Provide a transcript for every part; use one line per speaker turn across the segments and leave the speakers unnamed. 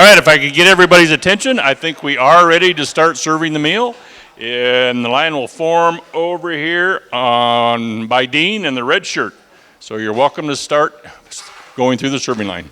right, if I could get everybody's attention, I think we are ready to start serving the meal. And the line will form over here by Dean in the red shirt. So you're welcome to start going through the serving line.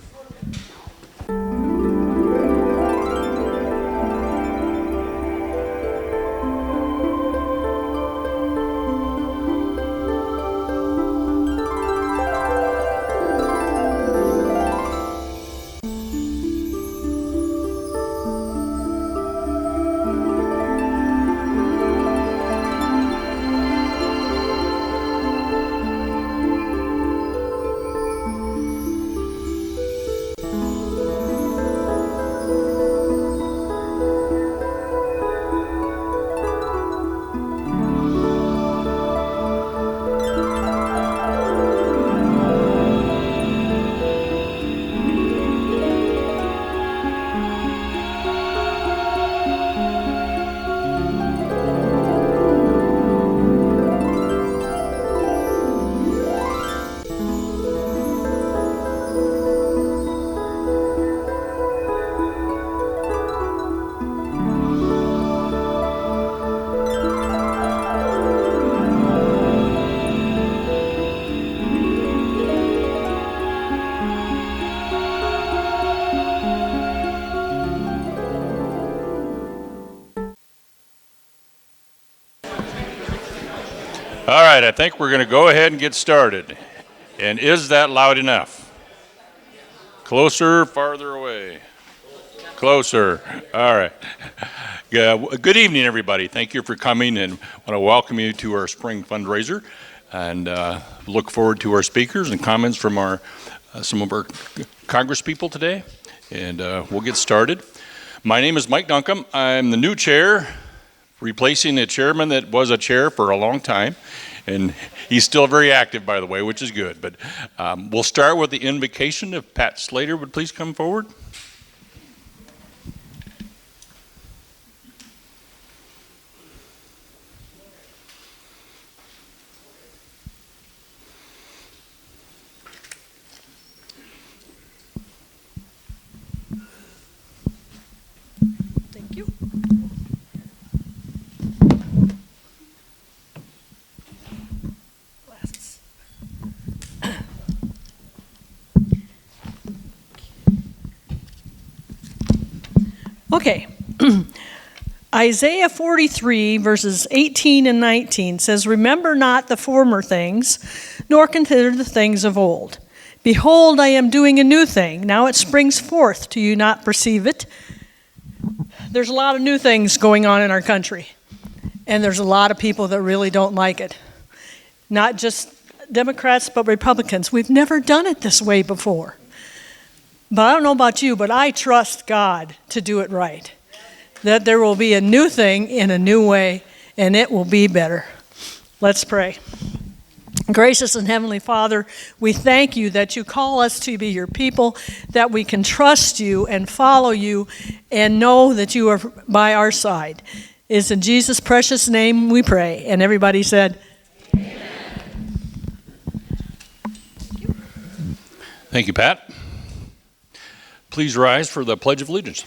All right, I think we're going to go ahead and get started. And is that loud enough? Closer, farther away? Closer. All right. Good evening, everybody. Thank you for coming, and I want to welcome you to our spring fundraiser. And look forward to our speakers and comments from some of our Congress people today. And we'll get started. My name is Mike Duncombe. I'm the new chair, replacing a chairman that was a chair for a long time, and he's still very active, by the way, which is good. But we'll start with the invocation. If Pat Slater would please come forward.
Okay, Isaiah 43 verses 18 and 19 says, "Remember not the former things, nor consider the things of old. Behold, I am doing a new thing. Now it springs forth. Do you not perceive it?" There's a lot of new things going on in our country, and there's a lot of people that really don't like it. Not just Democrats, but Republicans. We've never done it this way before. But I don't know about you, but I trust God to do it right. That there will be a new thing in a new way, and it will be better. Let's pray. Gracious and Heavenly Father, we thank you that you call us to be your people, that we can trust you and follow you and know that you are by our side. It's in Jesus' precious name we pray. And everybody said, Amen.
Thank you, Pat. Please rise for the Pledge of Allegiance.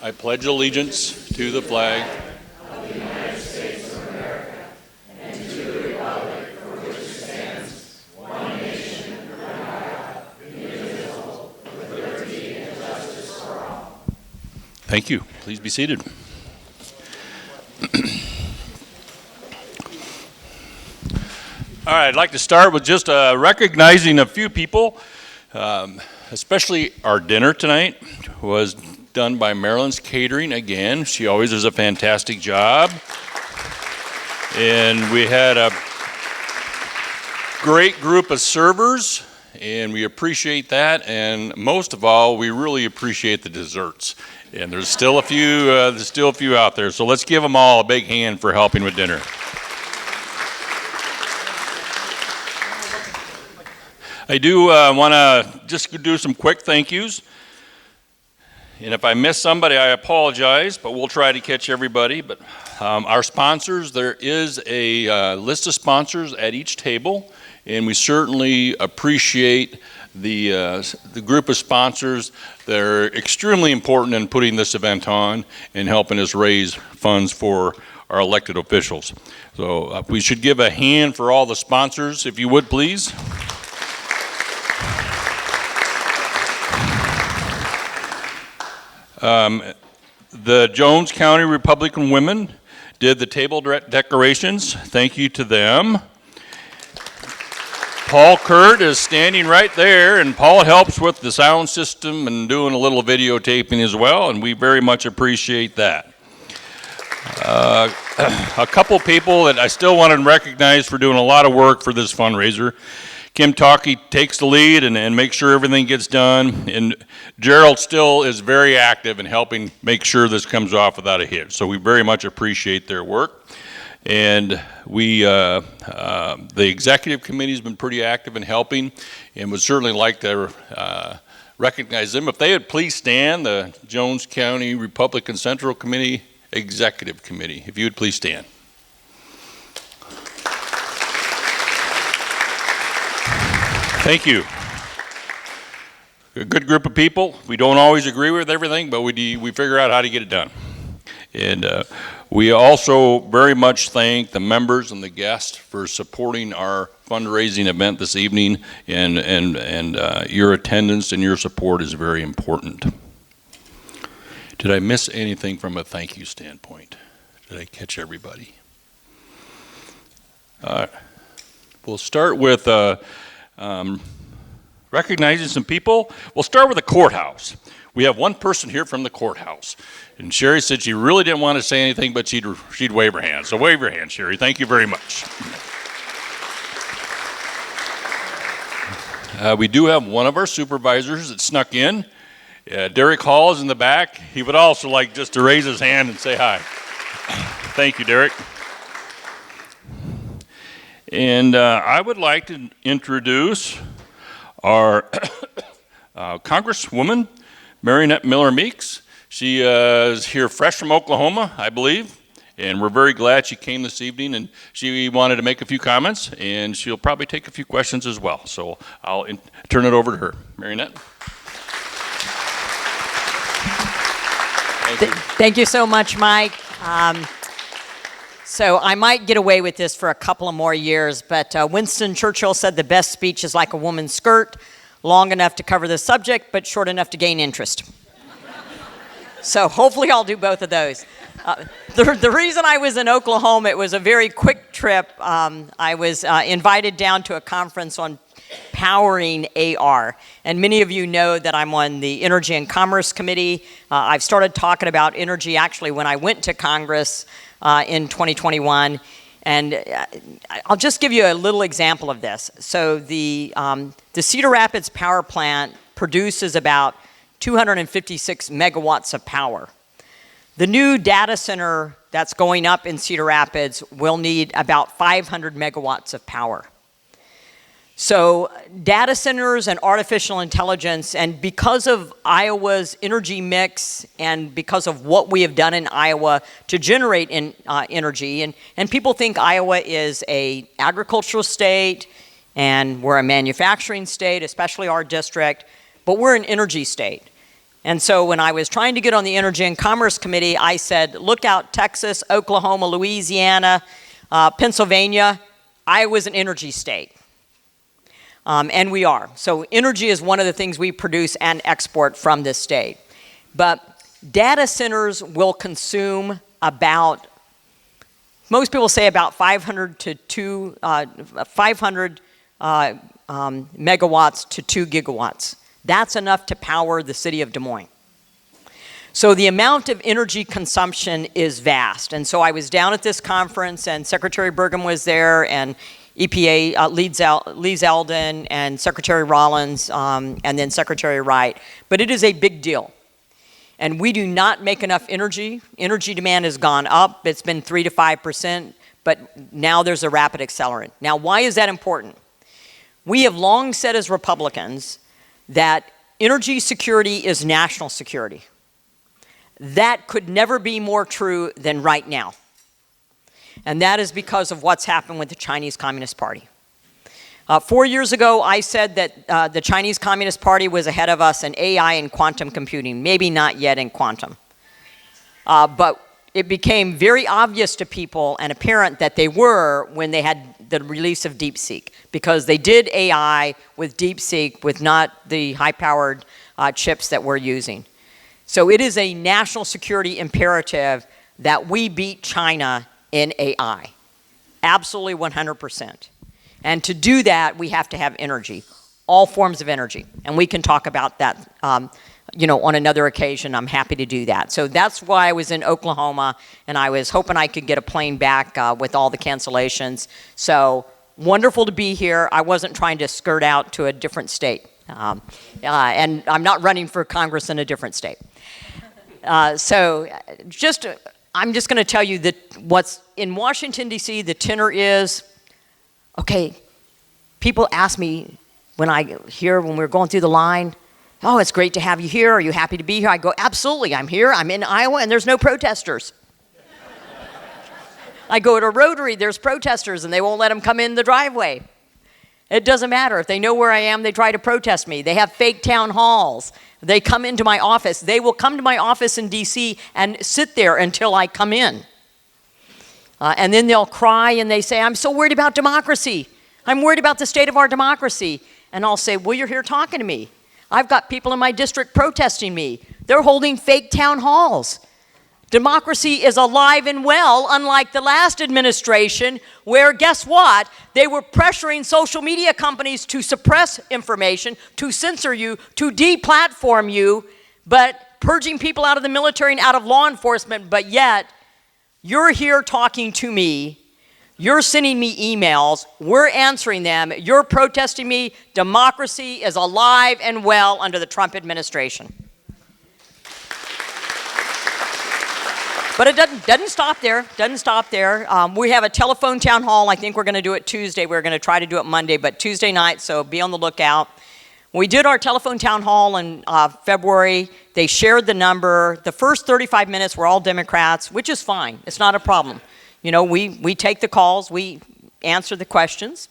I pledge allegiance to the flag
of the United States of America and to the republic for which it stands, one nation, under God, indivisible, with liberty and justice for all.
Thank you. Please be seated. All right, I'd like to start with just recognizing a few people, especially our dinner tonight was done by Marilyn's Catering again. She always does a fantastic job. And we had a great group of servers, and we appreciate that. And most of all, we really appreciate the desserts. And there's still a few out there. So let's give them all a big hand for helping with dinner. I do want to just do some quick thank yous. And if I miss somebody, I apologize, but we'll try to catch everybody. But our sponsors, there is a list of sponsors at each table. and we certainly appreciate the group of sponsors that are extremely important in putting this event on and helping us raise funds for our elected officials. So we should give a hand for all the sponsors, if you would, please. The Jones County Republican Women did the table decorations. Thank you to them. Paul Kurt is standing right there, and Paul helps with the sound system and doing a little videotaping as well, and we very much appreciate that. A couple people that I still want to recognize for doing a lot of work for this fundraiser. Kim Talkie takes the lead and makes sure everything gets done, and Gerald still is very active in helping make sure this comes off without a hitch. So we very much appreciate their work. And we, the executive committee has been pretty active in helping, and would certainly like to recognize them. If they would please stand, the Jones County Republican Central Committee Executive Committee, if you would please stand. Thank you. A good group of people. We don't always agree with everything, but we figure out how to get it done. And we also very much thank the members and the guests for supporting our fundraising event this evening, and your attendance and your support is very important. Did I miss anything from a thank you standpoint? Did I catch everybody? We'll start with recognizing some people. We'll start with the courthouse. We have one person here from the courthouse. And Sherry said she really didn't want to say anything, but she'd wave her hand. So wave your hand, Sherry. Thank you very much. We do have one of our supervisors that snuck in. Derek Hall is in the back. He would also like just to raise his hand and say hi. Thank you, Derek. And I would like to introduce our Congresswoman, Marilyn Miller Meeks. She is here fresh from Oklahoma, I believe, and we're very glad she came this evening, and she wanted to make a few comments, and she'll probably take a few questions as well. So I'll turn it over to her. Marilyn.
Thank you so much, Mike. So I might get away with this for a couple of more years, but Winston Churchill said the best speech is like a woman's skirt, long enough to cover the subject, but short enough to gain interest. So hopefully I'll do both of those. The reason I was in Oklahoma, it was a very quick trip. I was invited down to a conference on powering AR. And many of you know that I'm on the Energy and Commerce Committee. I've started talking about energy actually when I went to Congress in 2021. And I'll just give you a little example of this. So the Cedar Rapids power plant produces about 256 megawatts of power. The new data center that's going up in Cedar Rapids will need about 500 megawatts of power. So data centers and artificial intelligence, and because of Iowa's energy mix and because of what we have done in Iowa to generate energy, and people think Iowa is an agricultural state and we're a manufacturing state, especially our district, but we're an energy state. And so when I was trying to get on the Energy and Commerce Committee, I said, look out Texas, Oklahoma, Louisiana, Pennsylvania. Iowa's an energy state. And we are. So energy is one of the things we produce and export from this state. But data centers will consume about, most people say about 500 megawatts to 2 gigawatts. That's enough to power the city of Des Moines. So the amount of energy consumption is vast. And so I was down at this conference, and Secretary Burgum was there, and EPA Lee Zeldin, and Secretary Rollins, and then Secretary Wright. But it is a big deal. And we do not make enough energy. Energy demand has gone up. It's been 3 to 5%, but now there's a rapid accelerant. Now, why is that important? We have long said as Republicans that energy security is national security. That could never be more true than right now. And that is because of what's happened with the Chinese Communist Party. 4 years ago, I said that the Chinese Communist Party was ahead of us in AI and quantum computing, maybe not yet in quantum. But it became very obvious to people and apparent that they were when they had the release of DeepSeek, because they did AI with DeepSeek with not the high-powered chips that we're using. So it is a national security imperative that we beat China in AI. Absolutely 100%. And to do that, we have to have energy, all forms of energy. And we can talk about that on another occasion. I'm happy to do that. So that's why I was in Oklahoma, and I was hoping I could get a plane back with all the cancellations. So wonderful to be here. I wasn't trying to skirt out to a different state. And I'm not running for Congress in a different state. I'm just going to tell you that what's in Washington, D.C., the tenor is, okay, people ask me when we're going through the line, oh, it's great to have you here. Are you happy to be here? I go, absolutely, I'm here. I'm in Iowa, and there's no protesters. I go to Rotary, there's protesters, and they won't let them come in the driveway. It doesn't matter. If they know where I am, they try to protest me. They have fake town halls. They come into my office. They will come to my office in D.C. and sit there until I come in. And then they'll cry and they say, I'm so worried about democracy. I'm worried about the state of our democracy. And I'll say, well, you're here talking to me. I've got people in my district protesting me. They're holding fake town halls. Democracy is alive and well, unlike the last administration, where, guess what? They were pressuring social media companies to suppress information, to censor you, to deplatform you, but purging people out of the military and out of law enforcement, but yet you're here talking to me. You're sending me emails. We're answering them. You're protesting me. Democracy is alive and well under the Trump administration. But it doesn't stop there. Doesn't stop there. We have a telephone town hall. I think we're going to do it Tuesday. We're going to try to do it Monday, but Tuesday night, so be on the lookout. We did our telephone town hall in February. They shared the number. The first 35 minutes were all Democrats, which is fine. It's not a problem. You know, we take the calls. We answer the questions.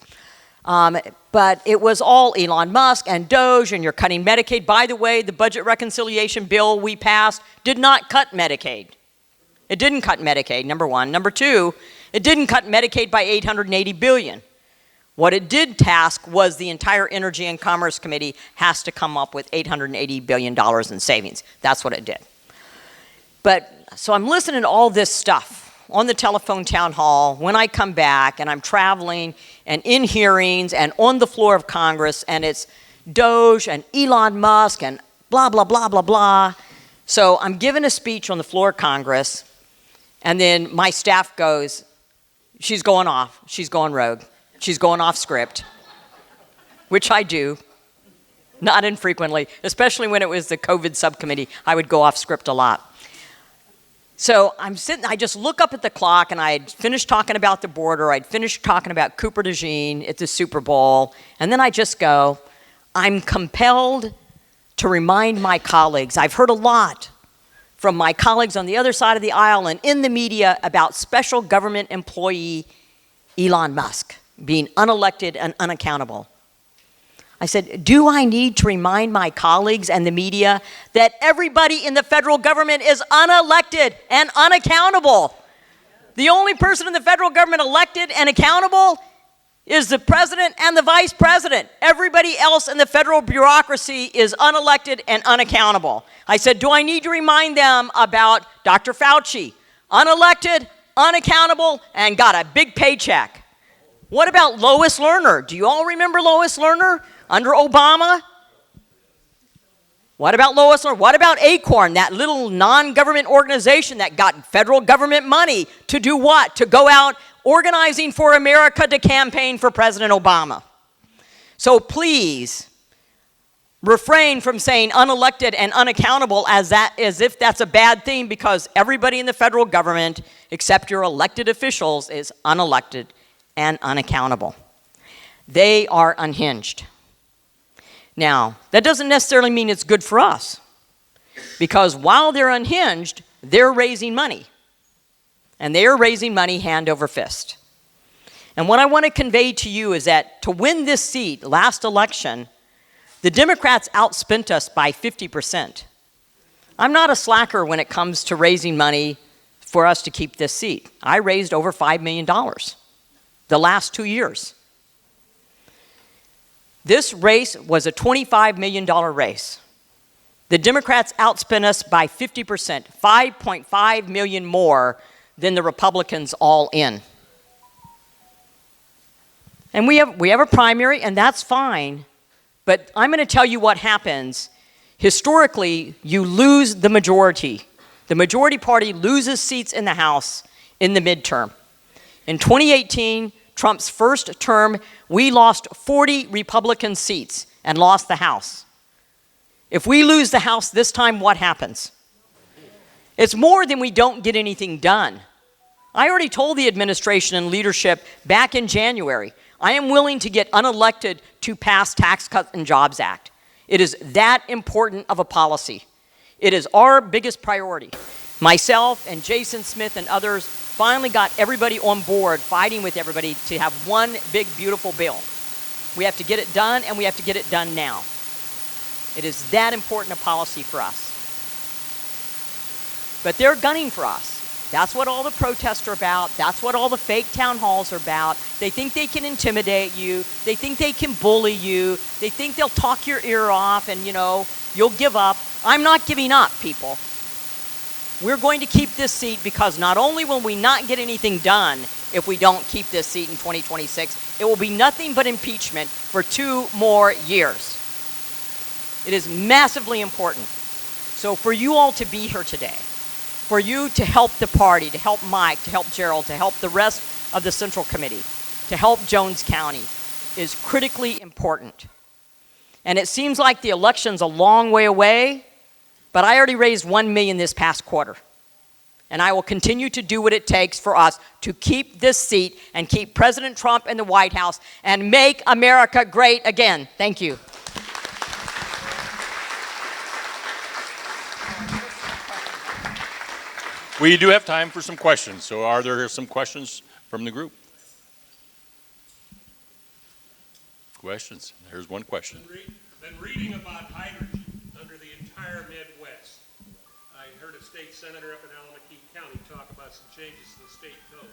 But it was all Elon Musk and Doge, and you're cutting Medicaid. By the way, the budget reconciliation bill we passed did not cut Medicaid. It didn't cut Medicaid, number one. Number two, it didn't cut Medicaid by $880 billion. What it did task was the entire Energy and Commerce Committee has to come up with $880 billion in savings. That's what it did. So I'm listening to all this stuff on the telephone town hall when I come back, and I'm traveling and in hearings and on the floor of Congress, and it's Doge and Elon Musk and blah, blah, blah, blah, blah. So I'm giving a speech on the floor of Congress, and then my staff goes, she's going off, she's going rogue, she's going off script, which I do, not infrequently, especially when it was the COVID subcommittee, I would go off script a lot. So I'm sitting, I just look up at the clock, and I had finished talking about the border, I'd finished talking about Cooper DeJean at the Super Bowl, and then I just go, I'm compelled to remind my colleagues, I've heard a lot from my colleagues on the other side of the aisle and in the media about special government employee Elon Musk being unelected and unaccountable. I said, do I need to remind my colleagues and the media that everybody in the federal government is unelected and unaccountable? The only person in the federal government elected and accountable is the president and the vice president. Everybody else in the federal bureaucracy is unelected and unaccountable. I said, do I need to remind them about Dr. Fauci? Unelected, unaccountable, and got a big paycheck. What about Lois Lerner? Do you all remember Lois Lerner under Obama? What about Lois Lerner? What about ACORN, that little non-government organization that got federal government money to do what? To go out organizing for America to campaign for President Obama. So please refrain from saying unelected and unaccountable as if that's a bad thing, because everybody in the federal government, except your elected officials, is unelected and unaccountable. They are unhinged. Now, that doesn't necessarily mean it's good for us, because while they're unhinged, they're raising money. And they are raising money hand over fist. And what I want to convey to you is that to win this seat, last election, the Democrats outspent us by 50%. I'm not a slacker when it comes to raising money for us to keep this seat. I raised over $5 million the last 2 years. This race was a $25 million race. The Democrats outspent us by 50%, $5.5 million more than the Republicans all in. And we have a primary, and that's fine, but I'm going to tell you what happens. Historically, you lose the majority. The majority party loses seats in the House in the midterm. In 2018, Trump's first term, we lost 40 Republican seats and lost the House. If we lose the House this time, what happens? It's more than we don't get anything done. I already told the administration and leadership back in January, I am willing to get unelected to pass Tax Cuts and Jobs Act. It is that important of a policy. It is our biggest priority. Myself and Jason Smith and others finally got everybody on board, fighting with everybody to have one big, beautiful bill. We have to get it done, and we have to get it done now. It is that important a policy for us. But they're gunning for us. That's what all the protests are about. That's what all the fake town halls are about. They think they can intimidate you. They think they can bully you. They think they'll talk your ear off and, you'll give up. I'm not giving up, people. We're going to keep this seat because not only will we not get anything done if we don't keep this seat in 2026, it will be nothing but impeachment for 2 more years. It is massively important. So for you all to be here today, for you to help the party, to help Mike, to help Gerald, to help the rest of the Central Committee, to help Jones County is critically important. And it seems like the election's a long way away, but I already raised $1 million this past quarter. And I will continue to do what it takes for us to keep this seat and keep President Trump in the White House and make America great again. Thank you.
We do have time for some questions. So are there some questions from the group? Questions? Here's one question.
Been reading about hydrogen under the entire Midwest. I heard a state senator up in Alameda County talk about some changes to the state code.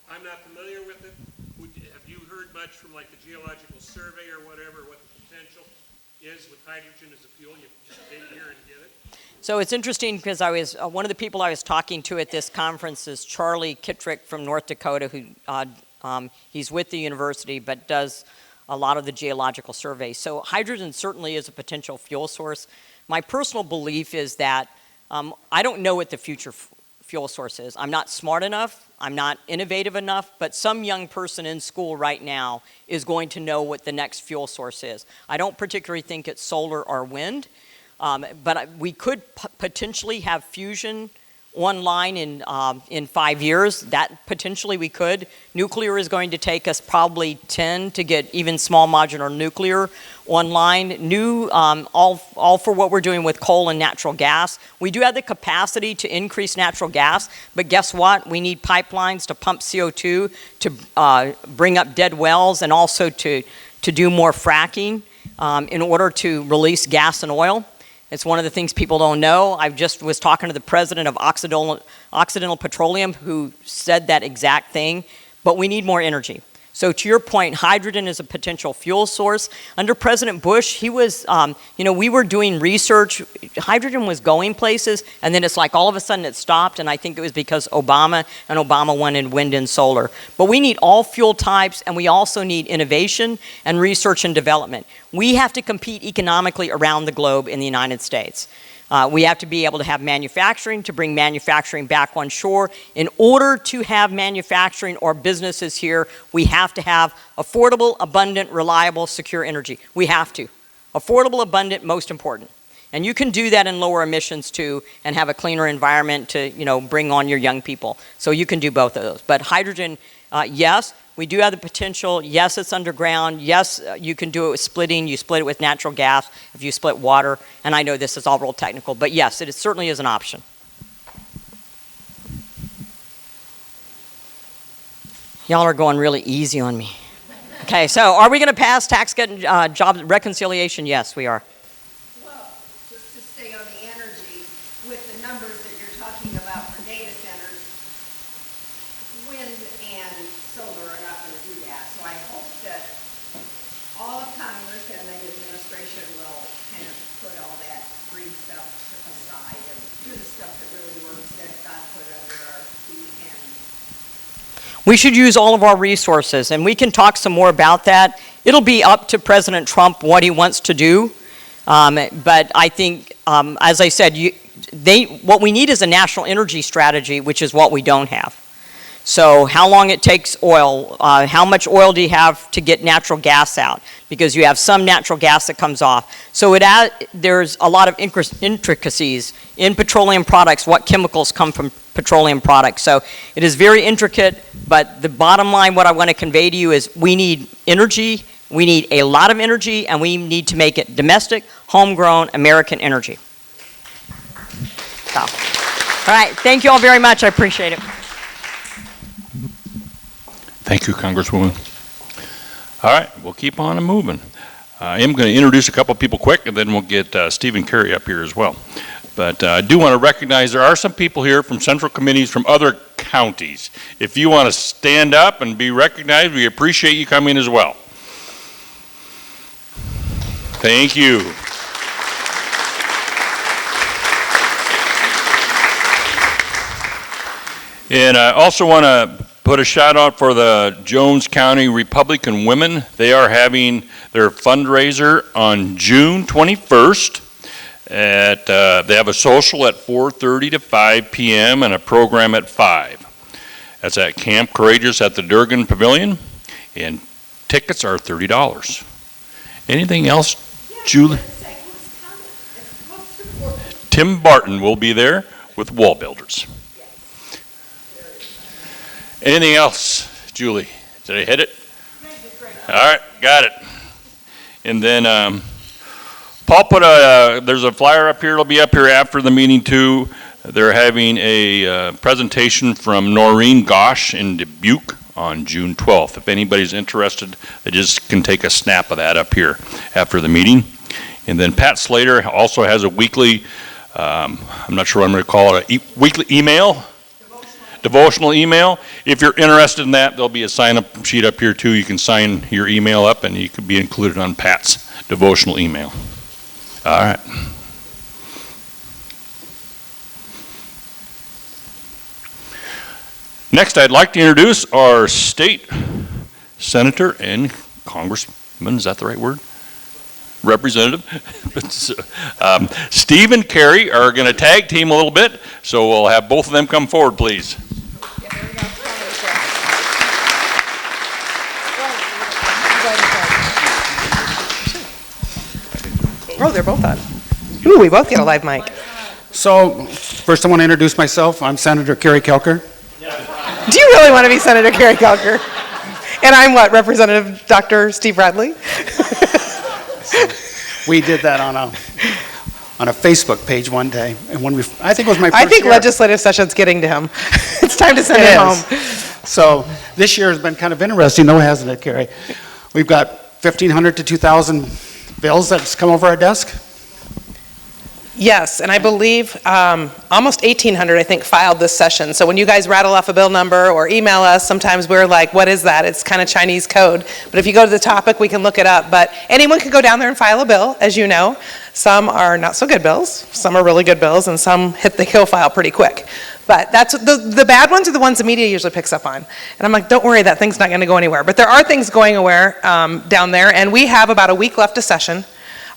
I'm not familiar with it. Have you heard much from like the Geological Survey or whatever, what the potential is with hydrogen as a fuel? You just dig here and get it.
So it's interesting because I was one of the people I was talking to at this conference is Charlie Kittrick from North Dakota, who he's with the university but does a lot of the geological surveys. So hydrogen certainly is a potential fuel source. My personal belief is that I don't know what the future fuel source is. I'm not smart enough, I'm not innovative enough, but some young person in school right now is going to know what the next fuel source is. I don't particularly think it's solar or wind. But we could potentially have fusion online in 5 years. That potentially we could. Nuclear is going to take us probably 10 to get even small modular nuclear online. All for what we're doing with coal and natural gas. We do have the capacity to increase natural gas, but guess what? We need pipelines to pump CO2 to bring up dead wells and also to do more fracking in order to release gas and oil. It's one of the things people don't know. I just was talking to the president of Occidental Petroleum who said that exact thing, but we need more energy. So to your point, hydrogen is a potential fuel source. Under President Bush, he was, we were doing research. Hydrogen was going places, and then it's like all of a sudden it stopped, and I think it was because Obama wanted wind and solar. But we need all fuel types, and we also need innovation and research and development. We have to compete economically around the globe in the United States. We have to be able to have manufacturing, to bring manufacturing back on shore. In order to have manufacturing or businesses here, we have to have affordable, abundant, reliable, secure energy. We have to. Affordable, abundant, most important. And you can do that in lower emissions too and have a cleaner environment to, bring on your young people. So you can do both of those. But hydrogen, yes. We do have the potential. Yes, it's underground. Yes, you can do it with splitting. You split it with natural gas if you split water. And I know this is all real technical, but yes, it certainly is an option. Y'all are going really easy on me. Okay, so are we going to pass tax cut and job reconciliation? Yes, we are.
Well, just to stay on the energy, with the numbers that you're talking about for data centers, wind and solar are not going to do that. So I hope that all of Congress and the administration will kind of put all that green stuff aside and do the stuff that really works that got put under our feet. And
We should use all of our resources, and we can talk some more about that. It'll be up to President Trump what he wants to do. But I think, as I said, what we need is a national energy strategy, which is what we don't have. So how long it takes oil, how much oil do you have to get natural gas out? Because you have some natural gas that comes off. So there's a lot of intricacies in petroleum products, what chemicals come from petroleum products. So it is very intricate, but the bottom line, what I want to convey to you is we need energy, we need a lot of energy, and we need to make it domestic, homegrown, American energy. So, all right, thank you all very much. I appreciate it.
Thank you, Congresswoman. All right, we'll keep on moving. I am going to introduce a couple people quick, and then we'll get Stephen Carey up here as well. But I do want to recognize there are some people here from central committees from other counties. If you want to stand up and be recognized, we appreciate you coming as well. Thank you. And I also want to put a shout out for the Jones County Republican Women. They are having their fundraiser on June 21st. They have a social at 4:30 to 5 p.m. and a program at 5. That's at Camp Courageous at the Durgan Pavilion, and tickets are $30. Anything else, Julie? Tim Barton will be there with Wall Builders. Anything else, Julie? Did I hit it? All right, got it. And then Paul put there's a flyer up here. It'll be up here after the meeting too. They're having a presentation from Noreen Gosh in Dubuque on June 12th. If anybody's interested, they just can take a snap of that up here after the meeting. And then Pat Slater also has a weekly, I'm not sure what I'm going to call it, weekly email. Devotional email. If you're interested in that, there'll be a sign-up sheet up here too. You can sign your email up and you could be included on Pat's devotional email. All right. Next, I'd like to introduce our state senator and congressman, is that the right word? Representative. Stephen Carey are going to tag team a little bit, so we'll have both of them come forward, please.
Oh, they're both on. Ooh, we both get a live mic.
So, first I want to introduce myself. I'm Senator Kerry Kelker.
Do you really want to be Senator Kerry Kelker? And I'm what, Representative Dr. Steve Bradley?
We did that on a Facebook page one day, and when I think it was my first
I think
year.
legislative session's getting to him. It's time to send him home.
So this year has been kind of interesting, though, hasn't it, Kerry? We've got 1,500 to 2,000 bills that's come over our desk.
Yes, and I believe almost 1,800, I think, filed this session. So when you guys rattle off a bill number or email us, sometimes we're like, what is that? It's kind of Chinese code. But if you go to the topic, we can look it up. But anyone can go down there and file a bill, as you know. Some are not so good bills, some are really good bills, and some hit the kill file pretty quick. But that's the bad ones are the ones the media usually picks up on. And I'm like, don't worry, that thing's not going to go anywhere. But there are things going anywhere down there, and we have about a week left of session.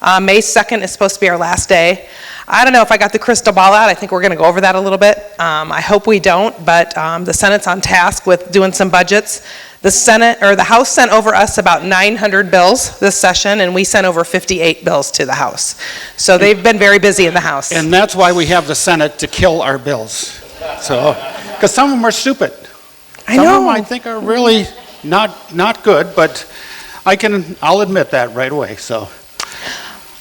May 2nd is supposed to be our last day. I don't know if I got the crystal ball out. I think we're going to go over that a little bit. I hope we don't, but the Senate's on task with doing some budgets. The House sent over us about 900 bills this session, and we sent over 58 bills to the House. So they've been very busy in the House.
And that's why we have the Senate, to kill our bills. So, because some of them are stupid.
I know.
Some of them I think are really not good, but I'll admit that right away, so.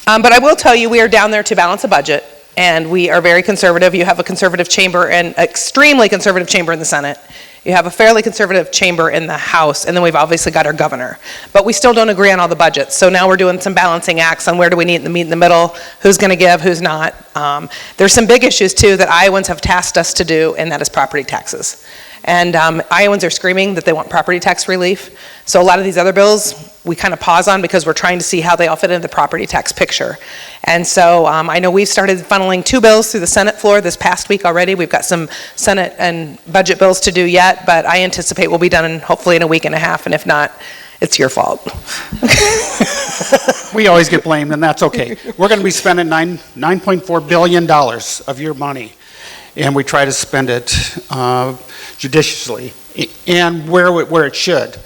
But I will tell you, we are down there to balance a budget, and we are very conservative. You have a conservative chamber, and extremely conservative chamber in the Senate, You have a fairly conservative chamber in the House, and then we've obviously got our governor. But we still don't agree on all the budgets, so now we're doing some balancing acts on where do we need to meet in the middle, who's going to give, who's not. There's some big issues, too, that Iowans have tasked us to do, and that is property taxes. And Iowans are screaming that they want property tax relief. So a lot of these other bills, we kind of pause on because we're trying to see how they all fit into the property tax picture. And so I know we've started funneling 2 bills through the Senate floor this past week already. We've got some Senate and budget bills to do yet, but I anticipate we'll be done hopefully in a week and a half, and if not, it's your fault.
We always get blamed, and that's okay. We're going to be spending $9.4 billion of your money, and we try to spend it judiciously and where it should.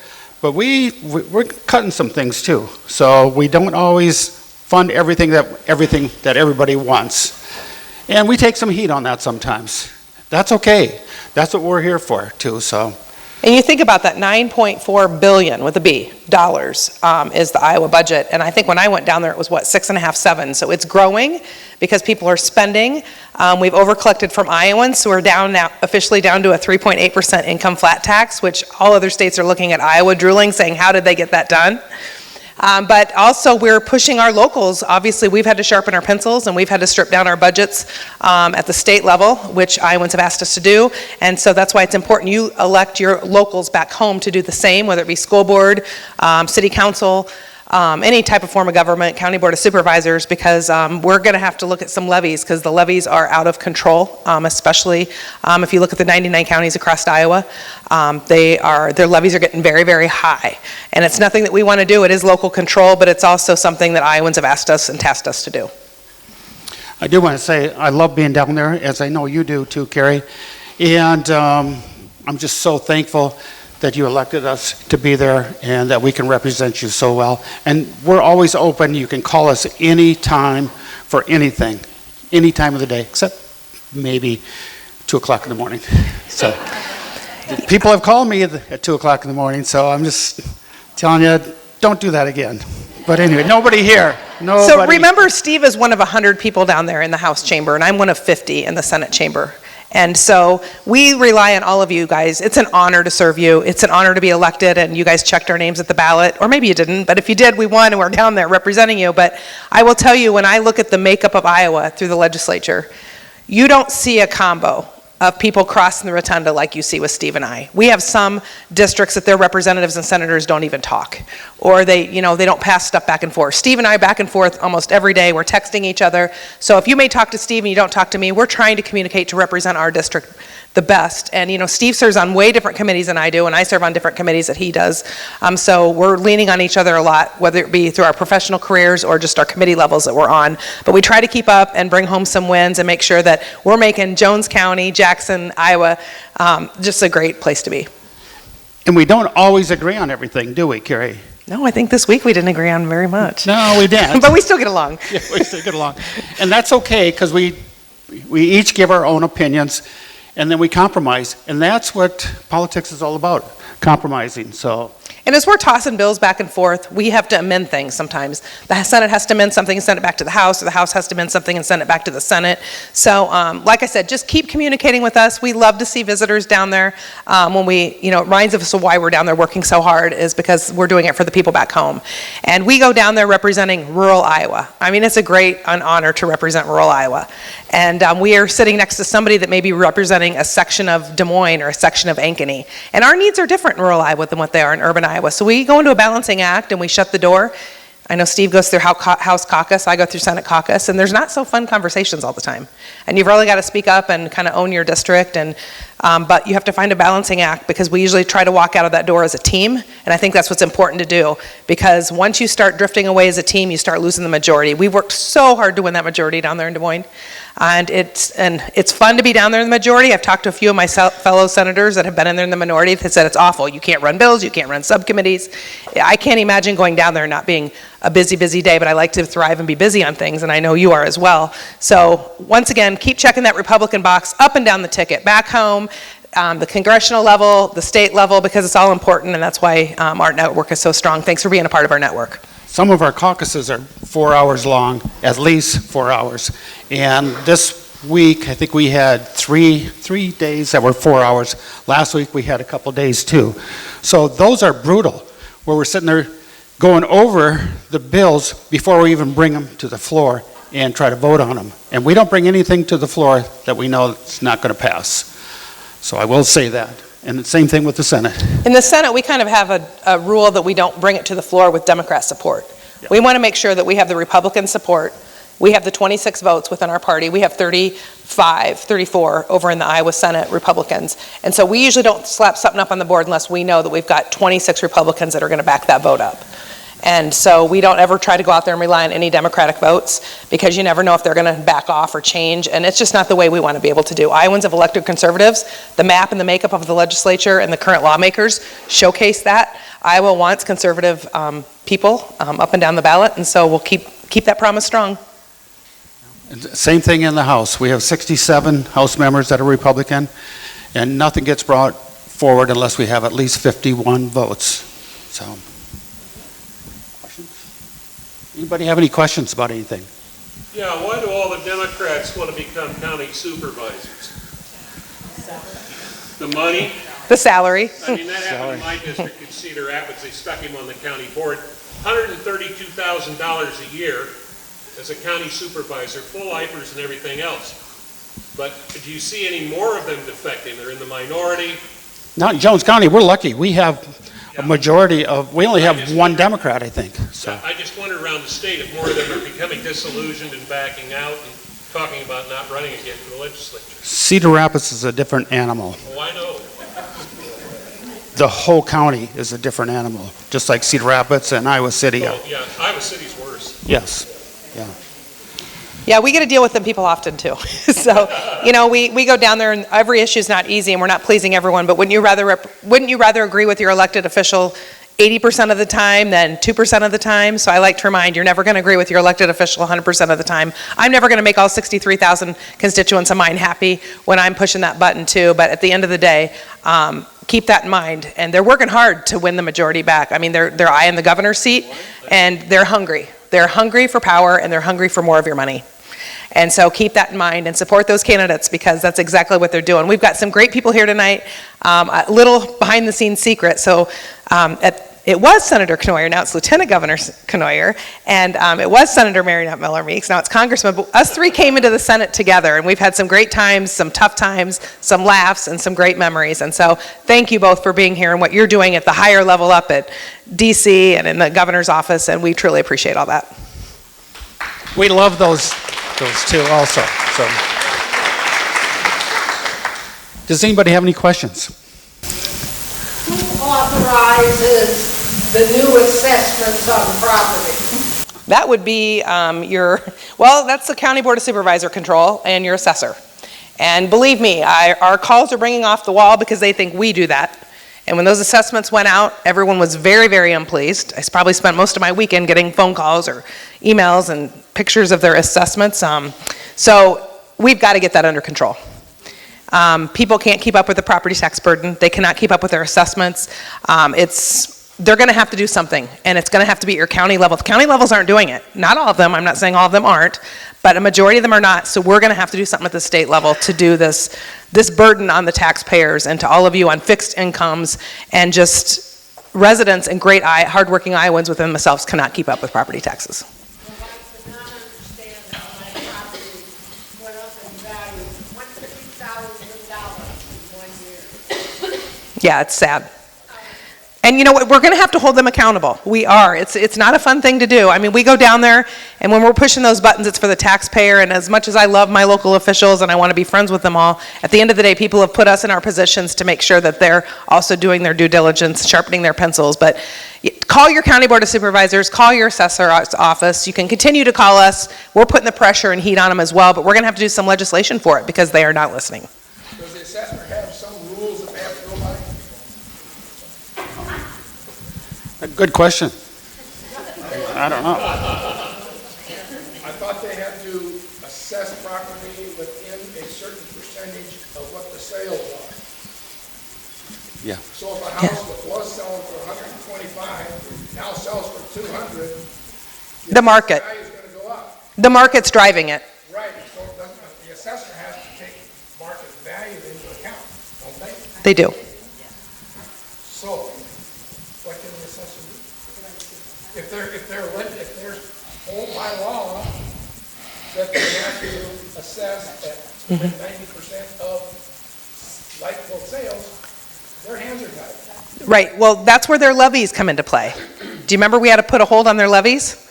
But we're cutting some things too, so we don't always fund everything that everybody wants, and we take some heat on that sometimes. That's okay. That's what we're here for too. So.
And you think about that, $9.4 billion with a B dollars is the Iowa budget. And I think when I went down there, it was what, 6.5, 7. So it's growing because people are spending. We've overcollected from Iowans, so we're down now, officially down to a 3.8% income flat tax, which all other states are looking at Iowa drooling, saying, how did they get that done? But also we're pushing our locals. Obviously, we've had to sharpen our pencils and we've had to strip down our budgets at the state level, which Iowans have asked us to do. And so that's why it's important you elect your locals back home to do the same, whether it be school board, city council, any type of form of government, county board of supervisors, because we're going to have to look at some levies because the levies are out of control, especially if you look at the 99 counties across Iowa. Their levies are getting very, very high. And it's nothing that we want to do. It is local control, but it's also something that Iowans have asked us and tasked us to do.
I do want to say I love being down there, as I know you do too, Carrie. And I'm just so thankful that you elected us to be there and that we can represent you so well. And we're always open. You can call us any time for anything, any time of the day, except maybe 2 o'clock in the morning. So people have called me at 2 o'clock in the morning, so I'm just telling you, don't do that again. But anyway, nobody here. Nobody.
So remember, Steve is one of 100 people down there in the House chamber, and I'm one of 50 in the Senate chamber. And so we rely on all of you guys. It's an honor to serve you. It's an honor to be elected, and you guys checked our names at the ballot, or maybe you didn't, but if you did, we won and we're down there representing you. But I will tell you, when I look at the makeup of Iowa through the legislature, you don't see a combo of people crossing the rotunda like you see with Steve and I. We have some districts that their representatives and senators don't even talk, or they don't pass stuff back and forth. Steve and I back and forth almost every day. We're texting each other. So if you may talk to Steve and you don't talk to me, we're trying to communicate to represent our district the best. And Steve serves on way different committees than I do, and I serve on different committees that he does. So we're leaning on each other a lot, whether it be through our professional careers or just our committee levels that we're on. But we try to keep up and bring home some wins and make sure that we're making Jones County, Jackson, Iowa, just a great place to be.
And we don't always agree on everything, do we, Carrie?
No, I think this week we didn't agree on very much.
No, we didn't.
But we still get along.
Yeah, we still get along. And that's okay, because we each give our own opinions, and then we compromise. And that's what politics is all about, compromising. So.
And as we're tossing bills back and forth, we have to amend things sometimes. The Senate has to amend something and send it back to the House, or the House has to amend something and send it back to the Senate. So, like I said, just keep communicating with us. We love to see visitors down there. When it reminds us of why we're down there working so hard is because we're doing it for the people back home. And we go down there representing rural Iowa. I mean, it's a great honor to represent rural Iowa. And we are sitting next to somebody that may be representing a section of Des Moines or a section of Ankeny. And our needs are different in rural Iowa than what they are in urban Iowa. So we go into a balancing act and we shut the door. I know Steve goes through House caucus, I go through Senate caucus, and there's not so fun conversations all the time. And you've really got to speak up and kind of own your district, and but you have to find a balancing act, because we usually try to walk out of that door as a team, and I think that's what's important to do, because once you start drifting away as a team, you start losing the majority. We've worked so hard to win that majority down there in Des Moines, and it's fun to be down there in the majority. I've talked to a few of my fellow senators that have been in there in the minority that said it's awful. You can't run bills, you can't run subcommittees. I can't imagine going down there and not being a busy, busy day, but I like to thrive and be busy on things, and I know you are as well. So once again, keep checking that Republican box up and down the ticket, back home, the congressional level, the state level, because it's all important, and that's why our network is so strong. Thanks for being a part of our network.
Some of our caucuses are 4 hours long, at least 4 hours. And this week, I think we had three days that were 4 hours. Last week, we had a couple days too. So those are brutal, where we're sitting there going over the bills before we even bring them to the floor and try to vote on them. And we don't bring anything to the floor that we know it's not going to pass. So I will say that. And the same thing with the Senate.
In the Senate, we kind of have a rule that we don't bring it to the floor with Democrat support.
Yeah.
We want to make sure that we have the Republican support. We have the 26 votes within our party. We have 35, 34 over in the Iowa Senate Republicans. And so we usually don't slap something up on the board unless we know that we've got 26 Republicans that are going to back that vote up. And so we don't ever try to go out there and rely on any Democratic votes, because you never know if they're going to back off or change, and it's just not the way we want to be able to do. Iowans have elected conservatives. The map and the makeup of the legislature and the current lawmakers showcase that. Iowa wants conservative people up and down the ballot, and so we'll keep that promise strong.
Same thing in the House. We have 67 House members that are Republican, and nothing gets brought forward unless we have at least 51 votes. So, questions? Anybody have any questions about anything?
Yeah, why do all the Democrats want to become county supervisors? The money?
The salary.
I mean, that happened in my district in Cedar Rapids. They stuck him on the county board. $132,000 a year as a county supervisor, full IFRS and everything else. But do you see any more of them defecting? They're in the minority.
Not in Jones County. We're lucky. We have a majority of, we only have one Democrat, I think. So.
I just wonder around the state if more of them are becoming disillusioned and backing out and talking about not running again for the legislature.
Cedar Rapids is a different animal.
Oh, I know.
The whole county is a different animal, just like Cedar Rapids and Iowa City.
Oh, yeah, Iowa City's worse.
Yes. Yeah.
Yeah, we get to deal with them people often too. So, you know, we go down there and every issue is not easy and we're not pleasing everyone, but wouldn't you rather agree with your elected official 80% of the time than 2% of the time? So I like to remind, you're never going to agree with your elected official 100% of the time. I'm never going to make all 63,000 constituents of mine happy when I'm pushing that button too, but at the end of the day, keep that in mind. And they're working hard to win the majority back. I mean, they're eyeing the governor's seat and they're hungry. They're hungry for power and they're hungry for more of your money. And so keep that in mind and support those candidates, because that's exactly what they're doing. We've got some great people here tonight. A little behind the scenes secret. So it was Senator Cournoyer, now it's Lieutenant Governor Cournoyer, and it was Senator Marilyn Miller Meeks, now it's Congressman, but us three came into the Senate together, and we've had some great times, some tough times, some laughs, and some great memories. And so thank you both for being here and what you're doing at the higher level up at DC and in the governor's office, and we truly appreciate all that.
We love those two also. So, does anybody have any questions?
Who authorizes the new assessments on property?
That would be that's the County Board of Supervisor control and your assessor. And believe me, our calls are bringing off the wall because they think we do that. And when those assessments went out, everyone was very, very unpleased. I probably spent most of my weekend getting phone calls or emails and pictures of their assessments. So we've got to get that under control. People can't keep up with the property tax burden. They cannot keep up with their assessments. They're going to have to do something, and it's going to have to be at your county level. The county levels aren't doing it. Not all of them. I'm not saying all of them aren't, but a majority of them are not. So we're going to have to do something at the state level to do this burden on the taxpayers and to all of you on fixed incomes, and just residents and great hardworking Iowans within themselves cannot keep up with property taxes.
Well, I could not understand how my property went up in value $1,000 in 1 year.
Yeah, it's sad. And you know what, we're going to have to hold them accountable. We are. It's not a fun thing to do. I mean, we go down there, and when we're pushing those buttons, it's for the taxpayer, and as much as I love my local officials and I want to be friends with them all, at the end of the day, people have put us in our positions to make sure that they're also doing their due diligence, sharpening their pencils. But call your County Board of Supervisors, call your assessor's office. You can continue to call us. We're putting the pressure and heat on them as well, but we're going to have to do some legislation for it because they are not listening.
Does the assessor have some rules that they have to go by?
Good question. I don't know.
I thought they had to assess property within a certain percentage of what the sales are.
Yeah.
So if a house that was selling for 125 now sells for 200,
The market.
the value is going to go up.
The market's driving it.
Right. So the assessor take market value into account, don't they?
They do.
So, what can the assessor do? If they're told by law that they have to assess at 90% of like quote sales, their hands are tied.
Right, well, that's where their levies come into play. Do you remember we had to put a hold on their levies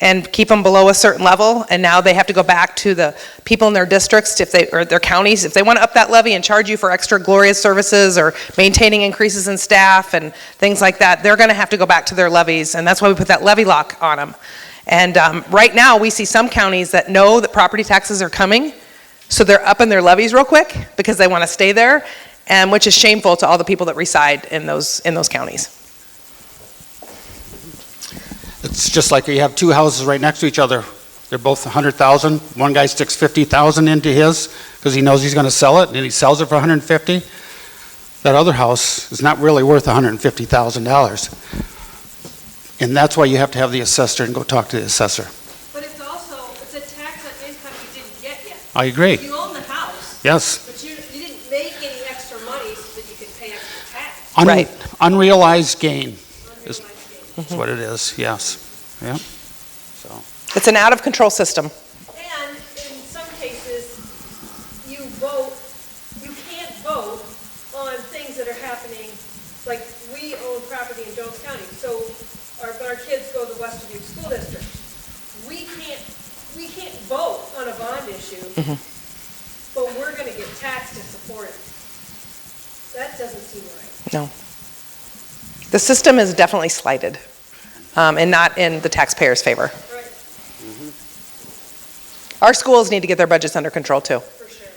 and keep them below a certain level? And now they have to go back to the people in their districts, or their counties, if they want to up that levy and charge you for extra glorious services or maintaining increases in staff and things like that, they're going to have to go back to their levies, and that's why we put that levy lock on them. And right now, we see some counties that know that property taxes are coming, so they're upping their levies real quick because they want to stay there, and which is shameful to all the people that reside in those counties.
It's just like you have two houses right next to each other. They're both 100,000. One guy sticks 50,000 into his because he knows he's going to sell it, and he sells it for 150. That other house is not really worth $150,000. And that's why you have to have the assessor and go talk to the assessor.
But it's a tax on income you didn't get yet.
I agree.
You own the house,
Yes.
but you didn't make any extra money so that you could pay extra tax.
Right.
Unrealized gain is
Unrealized gain.
what it is, yes. Yeah. So.
It's an out-of-control system.
And in some cases, you can't vote on things that are happening, like we own property in Jones County, so our kids go to the West Dubuque School District. We can't vote on a bond issue, but we're gonna get taxed to support it. That doesn't seem right.
No. The system is definitely slighted, and not in the taxpayers' favor.
Right,
Our schools need to get their budgets under control too.
for sure.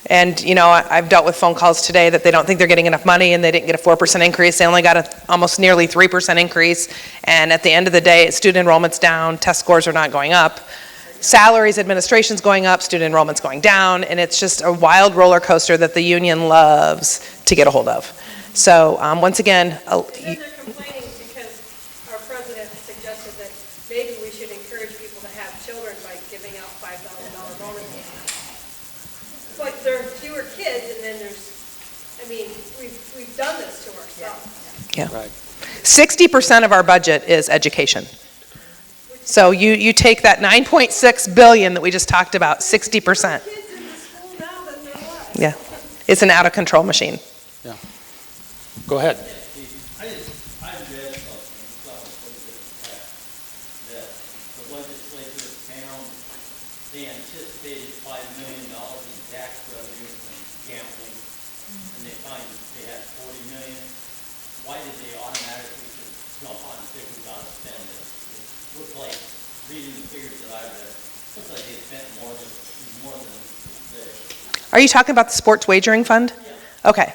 And, I've dealt with phone calls today that they don't think they're getting enough money, and they didn't get a 4% increase. They only got a almost nearly 3% increase. And at the end of the day, student enrollment's down, test scores are not going up. Salaries, administration's going up, student enrollment's going down, and it's just a wild roller coaster that the union loves to get a hold of. So, once again,
And then they're complaining because our president suggested that maybe we should encourage people to have children by giving out $5,000 bonuses. But there are fewer kids, and then we've done this to ourselves.
yeah. 60% of our budget is education. So you take that $9.6 billion that we just talked about, 60%.
Kids in the school now than there was.
Yeah, it's an out-of-control machine.
Yeah. Go ahead.
I read something, that the legislature found they anticipated $5 million in tax revenue from gambling, and they find they had $40 million. Why did they automatically just jump on and say we gotta spend this? It looks like, reading the figures that I read, looks like they spent more than they.
Are you talking about the sports wagering fund? Yeah. Okay.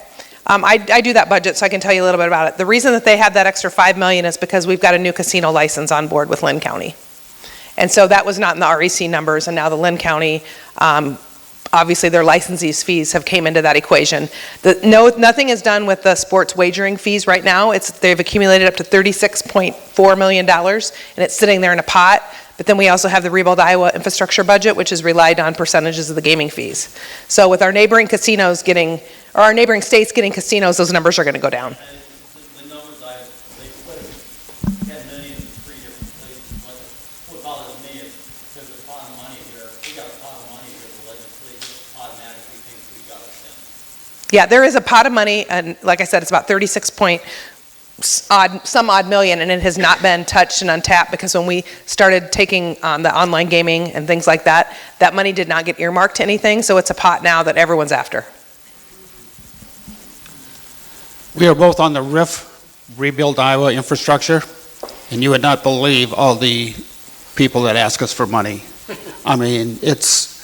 I do that budget, so I can tell you a little bit about it. The reason that they had that extra $5 million is because we've got a new casino license on board with Lynn County. And so that was not in the REC numbers, and now the Lynn County, obviously their licensees' fees have came into that equation. Nothing is done with the sports wagering fees right now. They've accumulated up to $36.4 million, and it's sitting there in a pot. But then we also have the Rebuild Iowa infrastructure budget, which is relied on percentages of the gaming fees. So with our neighboring casinos our neighboring states getting casinos, those numbers are going to go down.
The numbers they put 10 million in 3 different places. What bothers me is there's a pot of money here. We got a pot of money here. The legislature automatically thinks we got to spend.
Yeah, there is a pot of money, and like I said, it's about 36 point some odd million, and it has not been touched and untapped because when we started taking the online gaming and things like that, that money did not get earmarked to anything, so it's a pot now that everyone's after.
We are both on the RIF, Rebuild Iowa Infrastructure, and you would not believe all the people that ask us for money. I mean, it's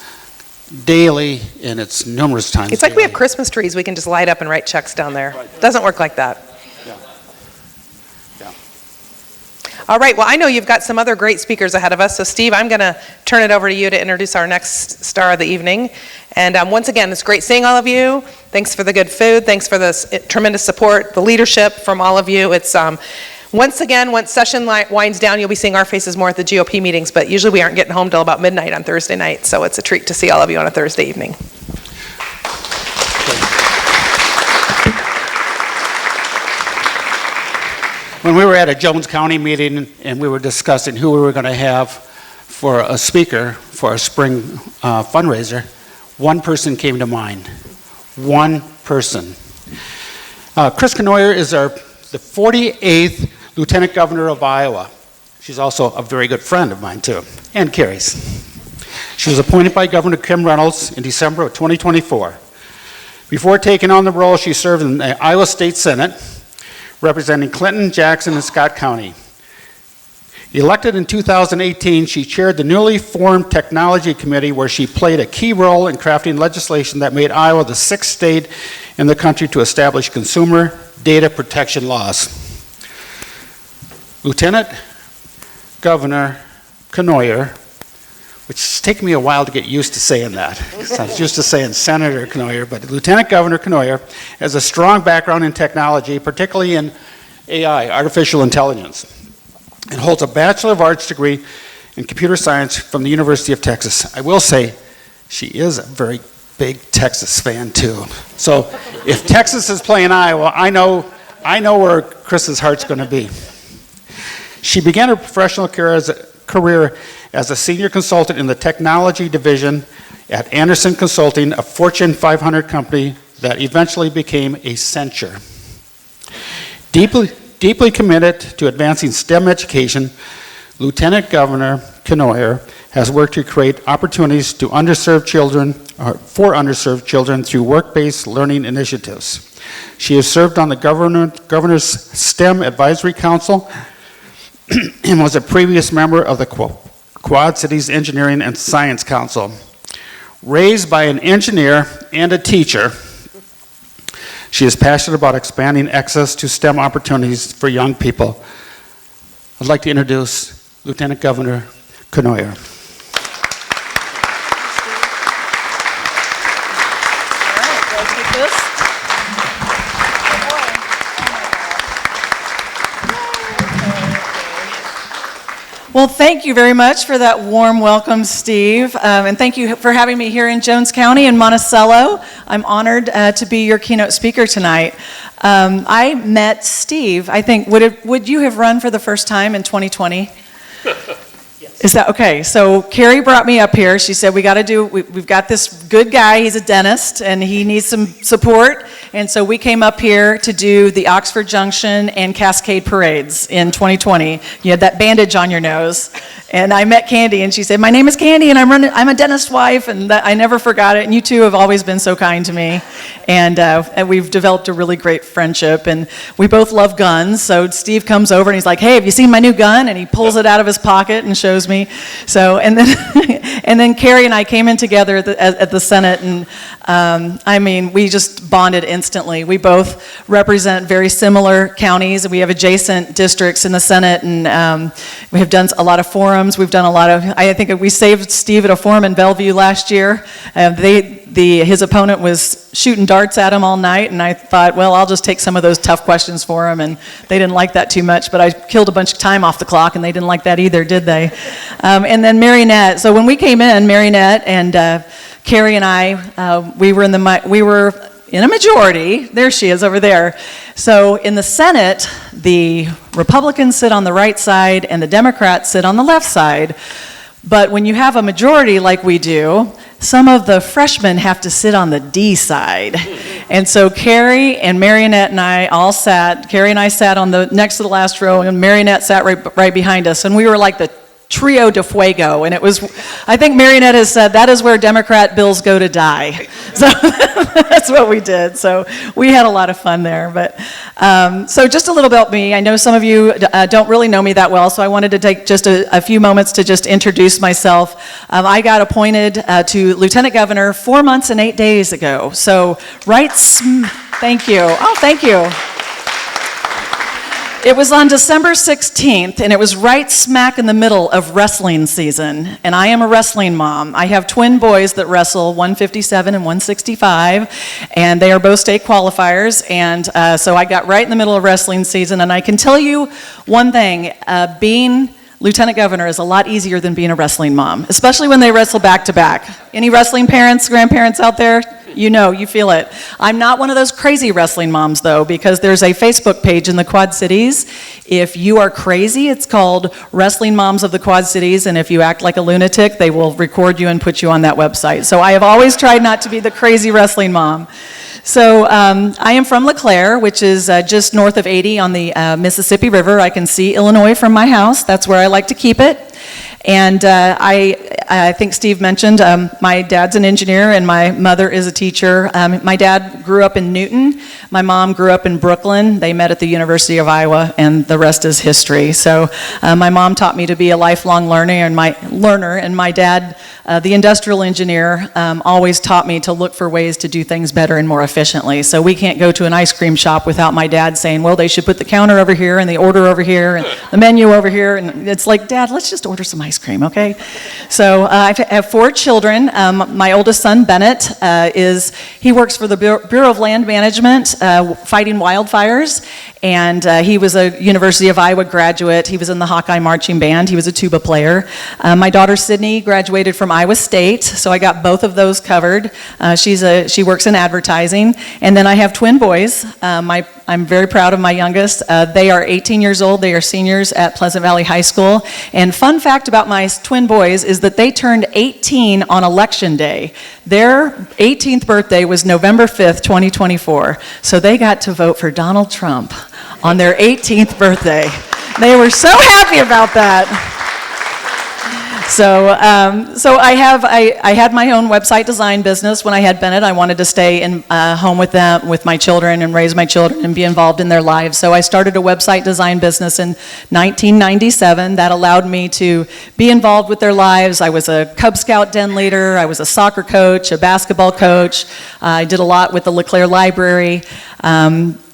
daily, and it's numerous times
It's like we have
daily.
Christmas trees we can just light up and write checks down there. Doesn't work like that.
Yeah. Yeah.
All right, well, I know you've got some other great speakers ahead of us, so Steve, I'm going to turn it over to you to introduce our next star of the evening. And once again, it's great seeing all of you. Thanks for the good food. Thanks for the tremendous support, the leadership from all of you. It's once again, once session winds down, you'll be seeing our faces more at the GOP meetings, but usually we aren't getting home till about midnight on Thursday night, so it's a treat to see all of you on a Thursday evening.
when we were at a Jones County meeting and we were discussing who we were going to have for a speaker for our spring fundraiser, one person came to mind. One person. Chris Cournoyer is the 48th Lieutenant Governor of Iowa. She's also a very good friend of mine, too, and Carrie's. She was appointed by Governor Kim Reynolds in December of 2024. Before taking on the role, she served in the Iowa State Senate, representing Clinton, Jackson, and Scott County. Elected in 2018, she chaired the newly formed Technology Committee, where she played a key role in crafting legislation that made Iowa the 6th state in the country to establish consumer data protection laws. Lieutenant Governor Cournoyer, which is taking me a while to get used to saying that, because I was used to saying Senator Cournoyer, but Lieutenant Governor Cournoyer has a strong background in technology, particularly in AI, artificial intelligence, and holds a Bachelor of Arts degree in computer science from the University of Texas. I will say she is a very big Texas fan too. So if Texas is playing Iowa, I know where Chris's heart's going to be. She began her professional career as a senior consultant in the technology division at Anderson Consulting, a Fortune 500 company that eventually became Accenture. Deeply committed to advancing STEM education, Lieutenant Governor Cournoyer has worked to create opportunities to underserved children, for underserved children through work-based learning initiatives. She has served on the Governor's STEM Advisory Council and was a previous member of the Quad Cities Engineering and Science Council. Raised by an engineer and a teacher, she is passionate about expanding access to STEM opportunities for young people. I'd like to introduce Lieutenant Governor Cournoyer.
Well, thank you very much for that warm welcome, Steve. And thank you for having me here in Jones County in Monticello. I'm honored to be your keynote speaker tonight. I met Steve, I think, would you have run for the first time in 2020? Is that okay? So Carrie brought me up here. She said, we've got this good guy, he's a dentist, and he needs some support. And so we came up here to do the Oxford Junction and Cascade parades in 2020. You had that bandage on your nose. And I met Candy, and she said, my name is Candy, and I'm a dentist wife, and I never forgot it. And you two have always been so kind to me. And we've developed a really great friendship. And we both love guns. So Steve comes over, and he's like, hey, have you seen my new gun? And he pulls it out of his pocket and shows me. So, and then Carrie and I came in together at the Senate, and I mean, we just bonded instantly. We both represent very similar counties, and we have adjacent districts in the Senate, and we have done a lot of forums. We've done a lot of, I think we saved Steve at a forum in Bellevue last year. His opponent was shooting darts at him all night, and I thought, well, I'll just take some of those tough questions for him, and they didn't like that too much, but I killed a bunch of time off the clock, and they didn't like that either, did they? And then Marinette. So when we came in, Marinette and Carrie and I, we were in a majority. There she is over there. So in the Senate, the Republicans sit on the right side and the Democrats sit on the left side. But when you have a majority like we do, some of the freshmen have to sit on the D side. And so Carrie and Marinette and I all sat, Carrie and I sat on the next to the last row, and Marinette sat right behind us. And we were like the trio de fuego, and it was, I think Marinette has said, that is where Democrat bills go to die. So that's what we did. So we had a lot of fun there. But so just a little about me. I know some of you don't really know me that well, so I wanted to take just a few moments to just introduce myself. I got appointed to Lieutenant Governor 4 months and 8 days ago. So thank you. Oh, thank you. It was on December 16th, and it was right smack in the middle of wrestling season, and I am a wrestling mom. I have twin boys that wrestle, 157 and 165, and they are both state qualifiers, and so I got right in the middle of wrestling season, and I can tell you one thing, being Lieutenant Governor is a lot easier than being a wrestling mom, especially when they wrestle back to back. Any wrestling parents, grandparents out there? You know, you feel it. I'm not one of those crazy wrestling moms, though, because there's a Facebook page in the Quad Cities. If you are crazy, it's called Wrestling Moms of the Quad Cities, and if you act like a lunatic, they will record you and put you on that website. So I have always tried not to be the crazy wrestling mom. So I am from LeClaire, which is just north of 80 on the Mississippi River. I can see Illinois from my house. That's where I like to keep it. And I think Steve mentioned, my dad's an engineer and my mother is a teacher. My dad grew up in Newton. My mom grew up in Brooklyn. They met at the University of Iowa, and the rest is history. So my mom taught me to be a lifelong learner, and my dad, the industrial engineer, always taught me to look for ways to do things better and more efficiently. So we can't go to an ice cream shop without my dad saying, well, they should put the counter over here and the order over here and the menu over here. And it's like, Dad, let's just order some ice cream, okay? So I have 4 children. My oldest son, Bennett, he works for the Bureau of Land Management, fighting wildfires, and he was a University of Iowa graduate. He was in the Hawkeye Marching Band. He was a tuba player. My daughter, Sydney, graduated from Iowa State, so I got both of those covered. She works in advertising. And then I have twin boys. I'm very proud of my youngest. They are 18 years old. They are seniors at Pleasant Valley High School. And fun fact about my twin boys is that they turned 18 on Election Day. Their 18th birthday was November 5th, 2024. So they got to vote for Donald Trump on their 18th birthday. They were so happy about that. So I had my own website design business when I had Bennett. I wanted to stay in home with them, with my children, and raise my children and be involved in their lives. So I started a website design business in 1997 that allowed me to be involved with their lives. I was a Cub Scout den leader. I was a soccer coach, a basketball coach. I did a lot with the LeClaire Library.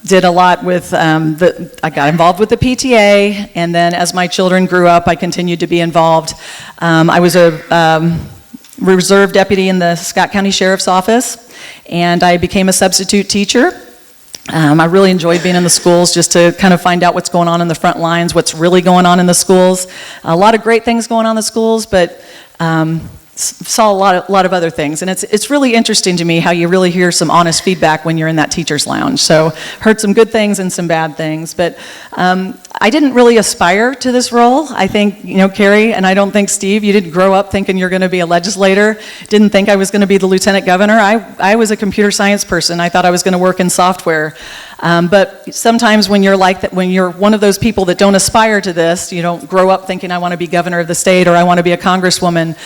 Did a lot with, I got involved with the PTA, and then as my children grew up, I continued to be involved. I was a reserve deputy in the Scott County Sheriff's Office, and I became a substitute teacher. I really enjoyed being in the schools just to kind of find out what's going on in the front lines, what's really going on in the schools. A lot of great things going on in the schools, but saw a lot of other things, and it's really interesting to me how you really hear some honest feedback when you're in that teacher's lounge. So heard some good things and some bad things, but I didn't really aspire to this role. I think, Carrie, and I don't think Steve, you didn't grow up thinking you're going to be a legislator. Didn't think I was going to be the lieutenant governor. I was a computer science person. I thought I was going to work in software. But sometimes when you're like that, when you're one of those people that don't aspire to this, you don't grow up thinking I want to be governor of the state or I want to be a congresswoman,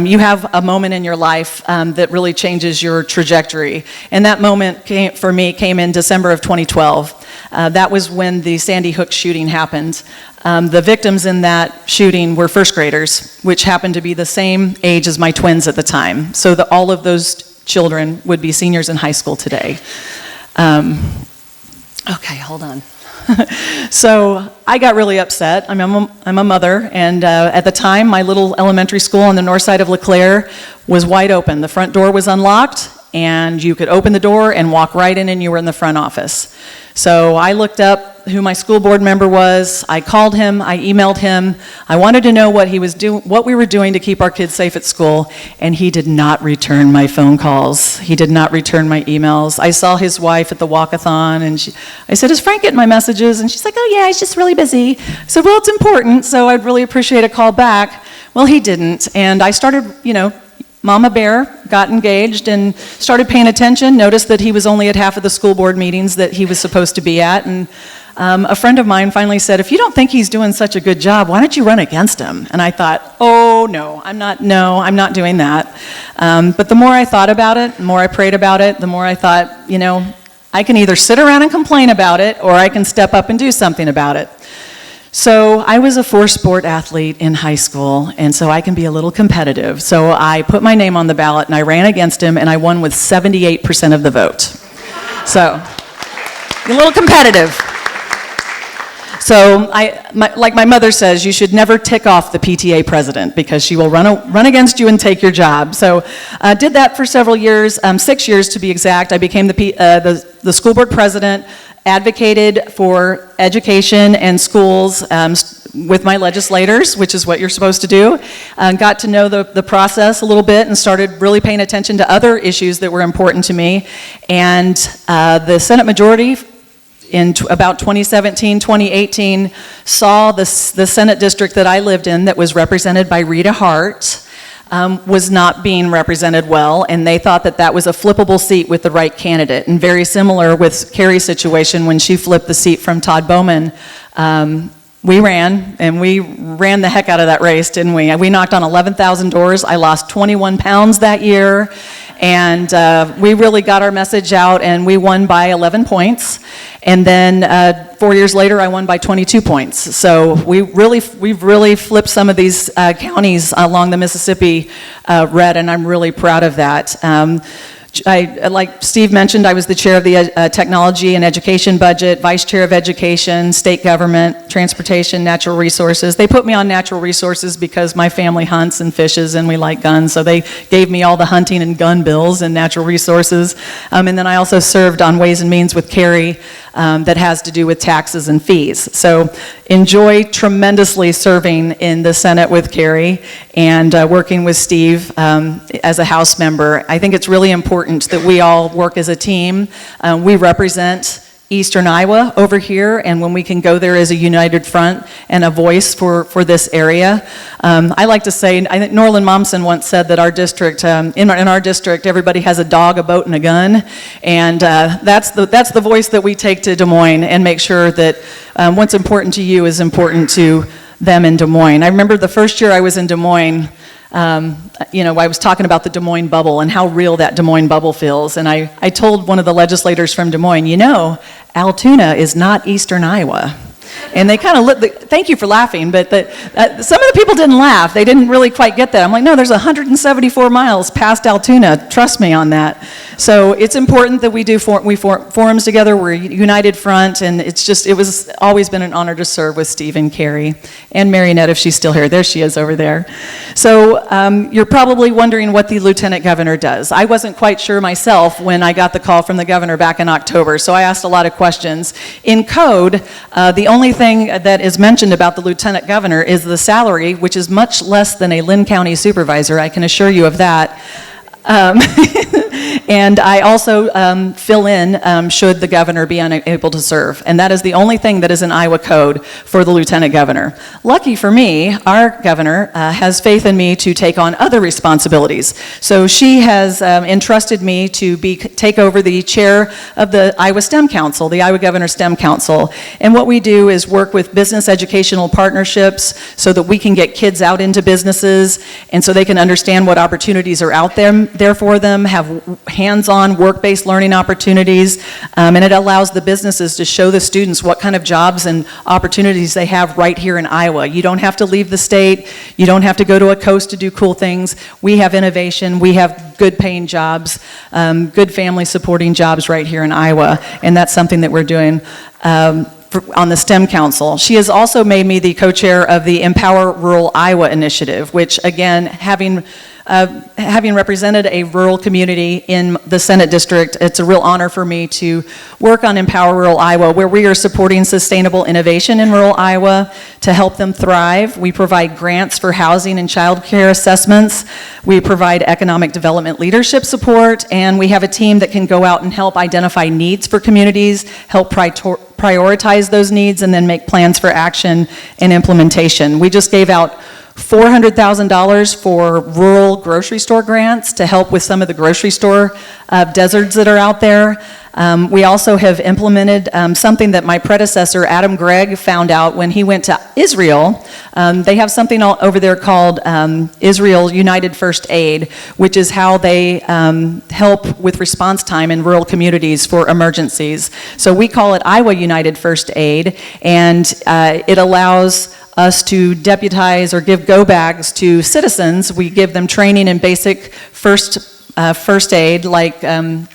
you have a moment in your life that really changes your trajectory. And that moment came in December of 2012. That was when the Sandy Hook shooting happened. The victims in that shooting were first graders, which happened to be the same age as my twins at the time. So all of those children would be seniors in high school today. Okay, hold on. So I got really upset. I'm a mother, and at the time, my little elementary school on the north side of LeClaire was wide open. The front door was unlocked, and you could open the door and walk right in, and you were in the front office. So I looked up who my school board member was. I called him. I emailed him. I wanted to know what we were doing to keep our kids safe at school, and he did not return my phone calls. He did not return my emails. I saw his wife at the walkathon, and I said, "Is Frank getting my messages?" And she's like, "Oh yeah, he's just really busy." I said, "Well, it's important, so I'd really appreciate a call back." Well, he didn't, and I started, Mama Bear, got engaged and started paying attention, noticed that he was only at half of the school board meetings that he was supposed to be at, and a friend of mine finally said, "If you don't think he's doing such a good job, why don't you run against him?" And I thought, oh no, I'm not doing that. But the more I thought about it, the more I prayed about it, the more I thought, I can either sit around and complain about it, or I can step up and do something about it. So I was a 4-sport athlete in high school, and so I can be a little competitive. So I put my name on the ballot, and I ran against him, and I won with 78% of the vote. So, a little competitive. So, like my mother says, you should never tick off the PTA president because she will run against you and take your job. So, did that for several years, 6 years to be exact. I became the school board president advocated for education and schools with my legislators, which is what you're supposed to do. Got to know the process a little bit and started really paying attention to other issues that were important to me. And the Senate majority in about 2017, 2018, saw the Senate district that I lived in that was represented by Rita Hart was not being represented well, and they thought that that was a flippable seat with the right candidate. And very similar with Carrie's situation when she flipped the seat from Todd Bowman. We ran the heck out of that race, didn't we? We knocked on 11,000 doors. I lost 21 pounds that year, and we really got our message out, and we won by 11 points. And then 4 years later, I won by 22 points. So we've really flipped some of these counties along the Mississippi red, and I'm really proud of that. Like Steve mentioned, I was the chair of the technology and education budget, vice chair of education, state government, transportation, natural resources. They put me on natural resources because my family hunts and fishes and we like guns, so they gave me all the hunting and gun bills and natural resources. And then I also served on Ways and Means with Carrie that has to do with taxes and fees. So enjoy tremendously serving in the Senate with Carrie and working with Steve as a House member. I think it's really important that we all work as a team. We represent Eastern Iowa over here, and when we can go there as a united front and a voice for this area. I like to say, I think Norland Momsen once said that our district, in our district, everybody has a dog, a boat, and a gun, and that's the voice that we take to Des Moines and make sure that what's important to you is important to them in Des Moines. I remember the first year I was in Des Moines, I was talking about the Des Moines bubble and how real that Des Moines bubble feels. And I told one of the legislators from Des Moines, Altoona is not Eastern Iowa. And they kind of looked, thank you for laughing, but some of the people didn't laugh. They didn't really quite get that. I'm like, no, there's 174 miles past Altoona. Trust me on that. So it's important that we do forums together. We're a united front, and it was always been an honor to serve with Steve and Carrie and Marionette, if she's still here. There she is over there. So you're probably wondering what the Lieutenant Governor does. I wasn't quite sure myself when I got the call from the governor back in October, so I asked a lot of questions. In code, the only thing that is mentioned about the Lieutenant Governor is the salary, which is much less than a Lynn County supervisor, I can assure you of that. And I also fill in should the governor be unable to serve. And that is the only thing that is in Iowa code for the lieutenant governor. Lucky for me, our governor has faith in me to take on other responsibilities. So she has entrusted me to take over the chair of the Iowa STEM Council, the Iowa Governor STEM Council. And what we do is work with business educational partnerships so that we can get kids out into businesses and so they can understand what opportunities are out there for them, have hands-on work-based learning opportunities, and it allows the businesses to show the students what kind of jobs and opportunities they have right here in Iowa. You don't have to leave the state, you don't have to go to a coast to do cool things. We have innovation, we have good paying jobs, good family supporting jobs right here in Iowa, and that's something that we're doing on the STEM Council. She has also made me the co-chair of the Empower Rural Iowa initiative, which again, having represented a rural community in the Senate district, it's a real honor for me to work on Empower Rural Iowa, where we are supporting sustainable innovation in rural Iowa to help them thrive. We provide grants for housing and child care assessments. We provide economic development leadership support, and we have a team that can go out and help identify needs for communities, help prioritize those needs, and then make plans for action and implementation. We just gave out $400,000 for rural grocery store grants to help with some of the grocery store deserts that are out there. We also have implemented something that my predecessor, Adam Gregg, found out when he went to Israel. They have something over there called Israel United First Aid, which is how they help with response time in rural communities for emergencies. So we call it Iowa United First Aid, and it allows us to deputize or give go bags to citizens. We give them training in basic first first aid, like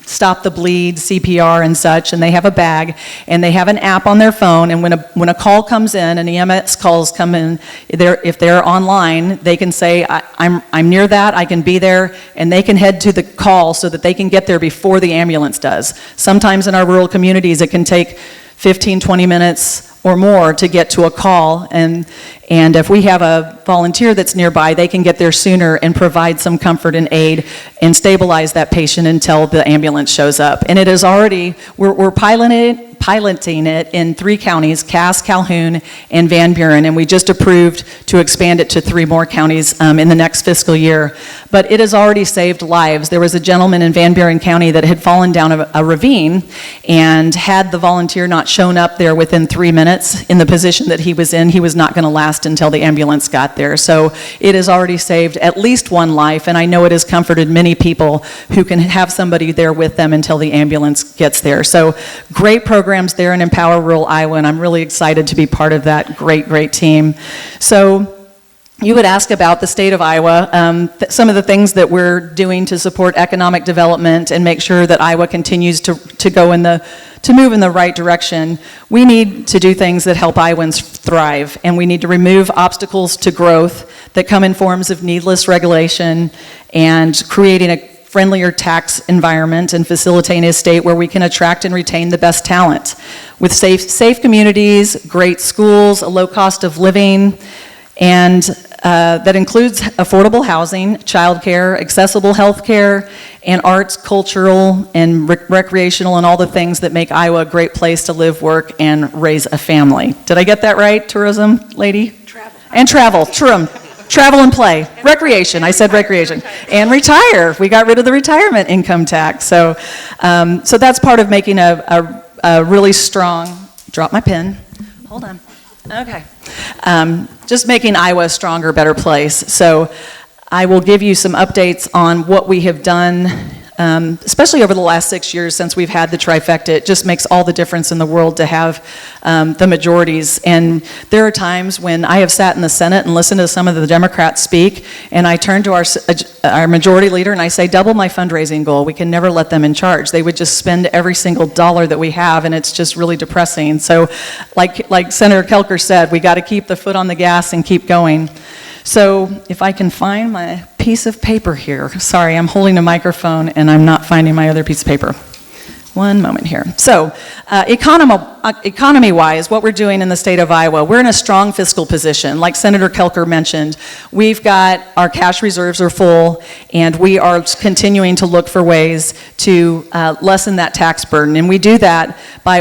stop the bleed, CPR and such, and they have a bag, and they have an app on their phone, and when a call comes in, and EMS calls come in, if they're online, they can say, I'm near that, I can be there, and they can head to the call so that they can get there before the ambulance does. Sometimes in our rural communities, it can take 15, 20 minutes or more to get to a call, and if we have a volunteer that's nearby, they can get there sooner and provide some comfort and aid and stabilize that patient until the ambulance shows up. And it is already, we're piloting it in 3 counties, Cass, Calhoun, and Van Buren, and we just approved to expand it to 3 more counties in the next fiscal year. But it has already saved lives. There was a gentleman in Van Buren County that had fallen down a ravine, and had the volunteer not shown up there within 3 minutes in the position that he was in, he was not going to last until the ambulance got there. So it has already saved at least 1 life, and I know it has comforted many people who can have somebody there with them until the ambulance gets there. So great programs there in Empower Rural Iowa, and I'm really excited to be part of that great team. So you would ask about the state of Iowa, some of the things that we're doing to support economic development and make sure that Iowa continues to move in the right direction. We need to do things that help Iowans thrive, and we need to remove obstacles to growth that come in forms of needless regulation and creating a friendlier tax environment and facilitating a state where we can attract and retain the best talent. With safe communities, great schools, a low cost of living, and that includes affordable housing, childcare, accessible health care, and arts, cultural, and recreational, and all the things that make Iowa a great place to live, work, and raise a family. Did I get that right, tourism lady? Travel. And travel, travel and play. Recreation, I said recreation. And retire. We got rid of the retirement income tax. So that's part of making a really strong, drop my pen, hold on. Okay. Just making Iowa a stronger, better place. So I will give you some updates on what we have done, especially over the last 6 years since we've had the trifecta. It just makes all the difference in the world to have the majorities. And there are times when I have sat in the Senate and listened to some of the Democrats speak, and I turn to our majority leader and I say, double my fundraising goal. We can never let them in charge. They would just spend every single dollar that we have, and it's just really depressing. So like Senator Kelker said, we got to keep the foot on the gas and keep going. So if I can find my piece of paper here. Sorry, I'm holding a microphone and I'm not finding my other piece of paper. One moment here. So, economy-wise, what we're doing in the state of Iowa, we're in a strong fiscal position. Like Senator Kelker mentioned, we've got our cash reserves are full, and we are continuing to look for ways to lessen that tax burden. And we do that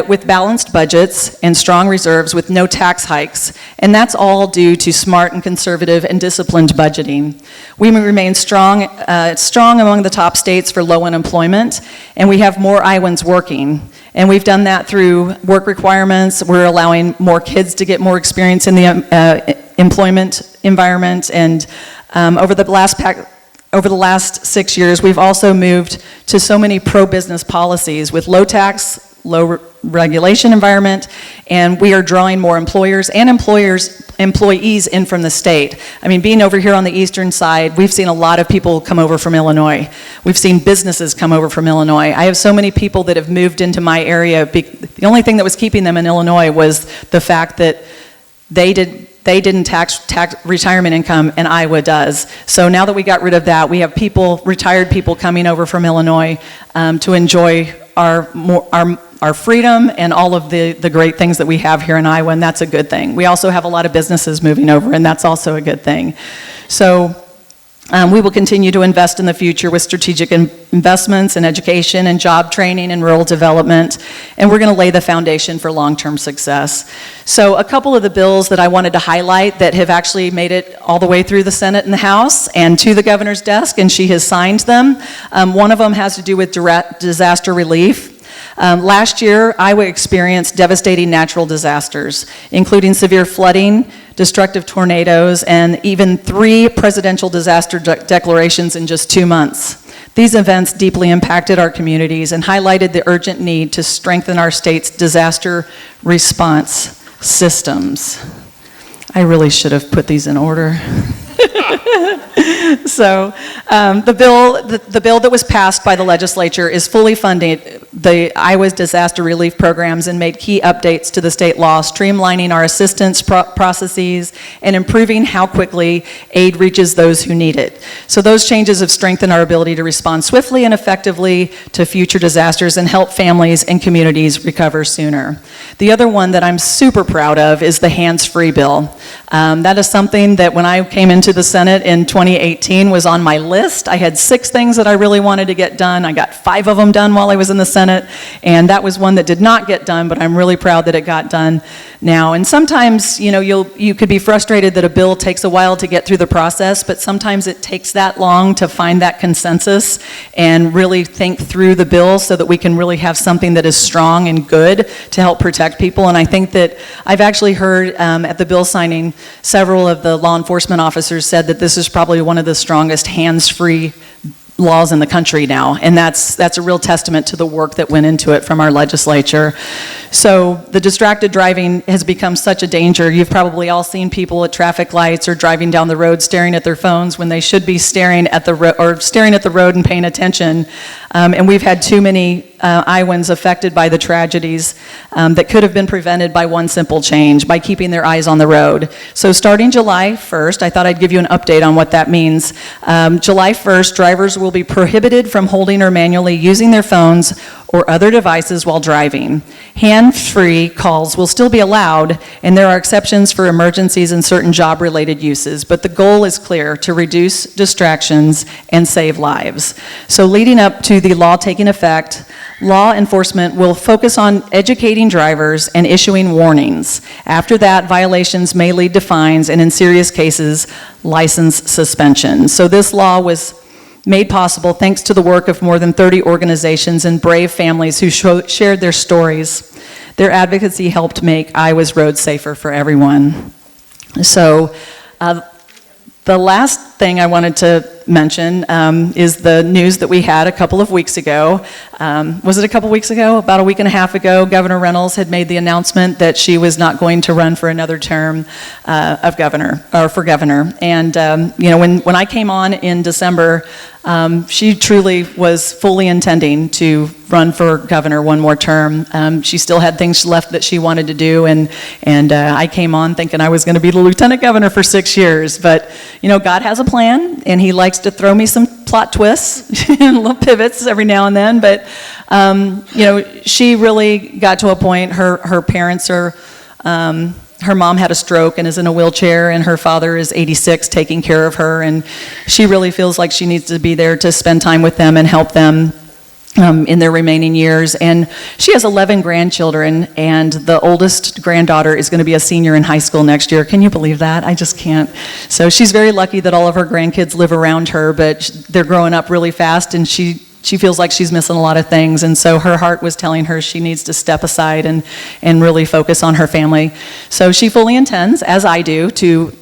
with balanced budgets and strong reserves with no tax hikes. And that's all due to smart and conservative and disciplined budgeting. We remain strong among the top states for low unemployment, and we have more Iowans working. And we've done that through work requirements. We're allowing more kids to get more experience in the employment environment. And over the last 6 years, we've also moved to so many pro-business policies with low tax, low regulation environment, and we are drawing more employers and employees in from the state. I mean, being over here on the eastern side, we've seen a lot of people come over from Illinois. We've seen businesses come over from Illinois. I have so many people that have moved into my area. The only thing that was keeping them in Illinois was the fact that they didn't tax retirement income, and Iowa does. So now that we got rid of that, we have retired people coming over from Illinois to enjoy our freedom and all of the great things that we have here in Iowa, and that's a good thing. We also have a lot of businesses moving over, and that's also a good thing. So we will continue to invest in the future with strategic investments in education and job training and rural development, and we're going to lay the foundation for long-term success. So a couple of the bills that I wanted to highlight that have actually made it all the way through the Senate and the House and to the governor's desk, and she has signed them. One of them has to do with disaster relief. Last year, Iowa experienced devastating natural disasters, including severe flooding, destructive tornadoes, and even 3 presidential disaster declarations in just 2 months. These events deeply impacted our communities and highlighted the urgent need to strengthen our state's disaster response systems. I really should have put these in order. So the bill that was passed by the legislature is fully funding the Iowa's disaster relief programs and made key updates to the state law, streamlining our assistance processes and improving how quickly aid reaches those who need it. So those changes have strengthened our ability to respond swiftly and effectively to future disasters and help families and communities recover sooner. The other one that I'm super proud of is the hands-free bill. That is something that when I came into the Senate in 2018 was on my list. I had 6 things that I really wanted to get done. I got 5 of them done while I was in the Senate, and that was one that did not get done, but I'm really proud that it got done now. And sometimes, you know, you could be frustrated that a bill takes a while to get through the process, but sometimes it takes that long to find that consensus and really think through the bill so that we can really have something that is strong and good to help protect people. And I think that I've actually heard at the bill signing, several of the law enforcement officers said that this is probably one of the strongest hands-free laws in the country now, and that's a real testament to the work that went into it from our legislature. So the distracted driving has become such a danger. You've probably all seen people at traffic lights or driving down the road staring at their phones when they should be staring at the road and paying attention. And we've had too many Iowans affected by the tragedies that could have been prevented by one simple change, by keeping their eyes on the road. So starting July 1st, I thought I'd give you an update on what that means. July 1st, drivers will be prohibited from holding or manually using their phones or other devices while driving. Hands-free calls will still be allowed, and there are exceptions for emergencies and certain job-related uses, but the goal is clear: to reduce distractions and save lives. So leading up to the law taking effect, law enforcement will focus on educating drivers and issuing warnings. After that, violations may lead to fines and, in serious cases, license suspension. So this law was made possible thanks to the work of more than 30 organizations and brave families who shared their stories. Their advocacy helped make Iowa's roads safer for everyone. So the last thing I wanted to mention is the news that we had a couple of weeks ago. Was it a couple weeks ago? About a week and a half ago, Governor Reynolds had made the announcement that she was not going to run for another term for governor. And you know, when I came on in December, she truly was fully intending to run for governor one more term. She still had things left that she wanted to do, and I came on thinking I was going to be the lieutenant governor for 6 years. But you know, God has a plan, and He likes to throw me some plot twists and little pivots every now and then. But you know, she really got to a point. Her parents are. Her mom had a stroke and is in a wheelchair, and her father is 86 taking care of her, and she really feels like she needs to be there to spend time with them and help them in their remaining years. And she has 11 grandchildren, and the oldest granddaughter is going to be a senior in high school next year. Can you believe that? I just can't. So she's very lucky that all of her grandkids live around her, but they're growing up really fast, and she feels like she's missing a lot of things, and so her heart was telling her she needs to step aside and really focus on her family. So she fully intends, as I do, to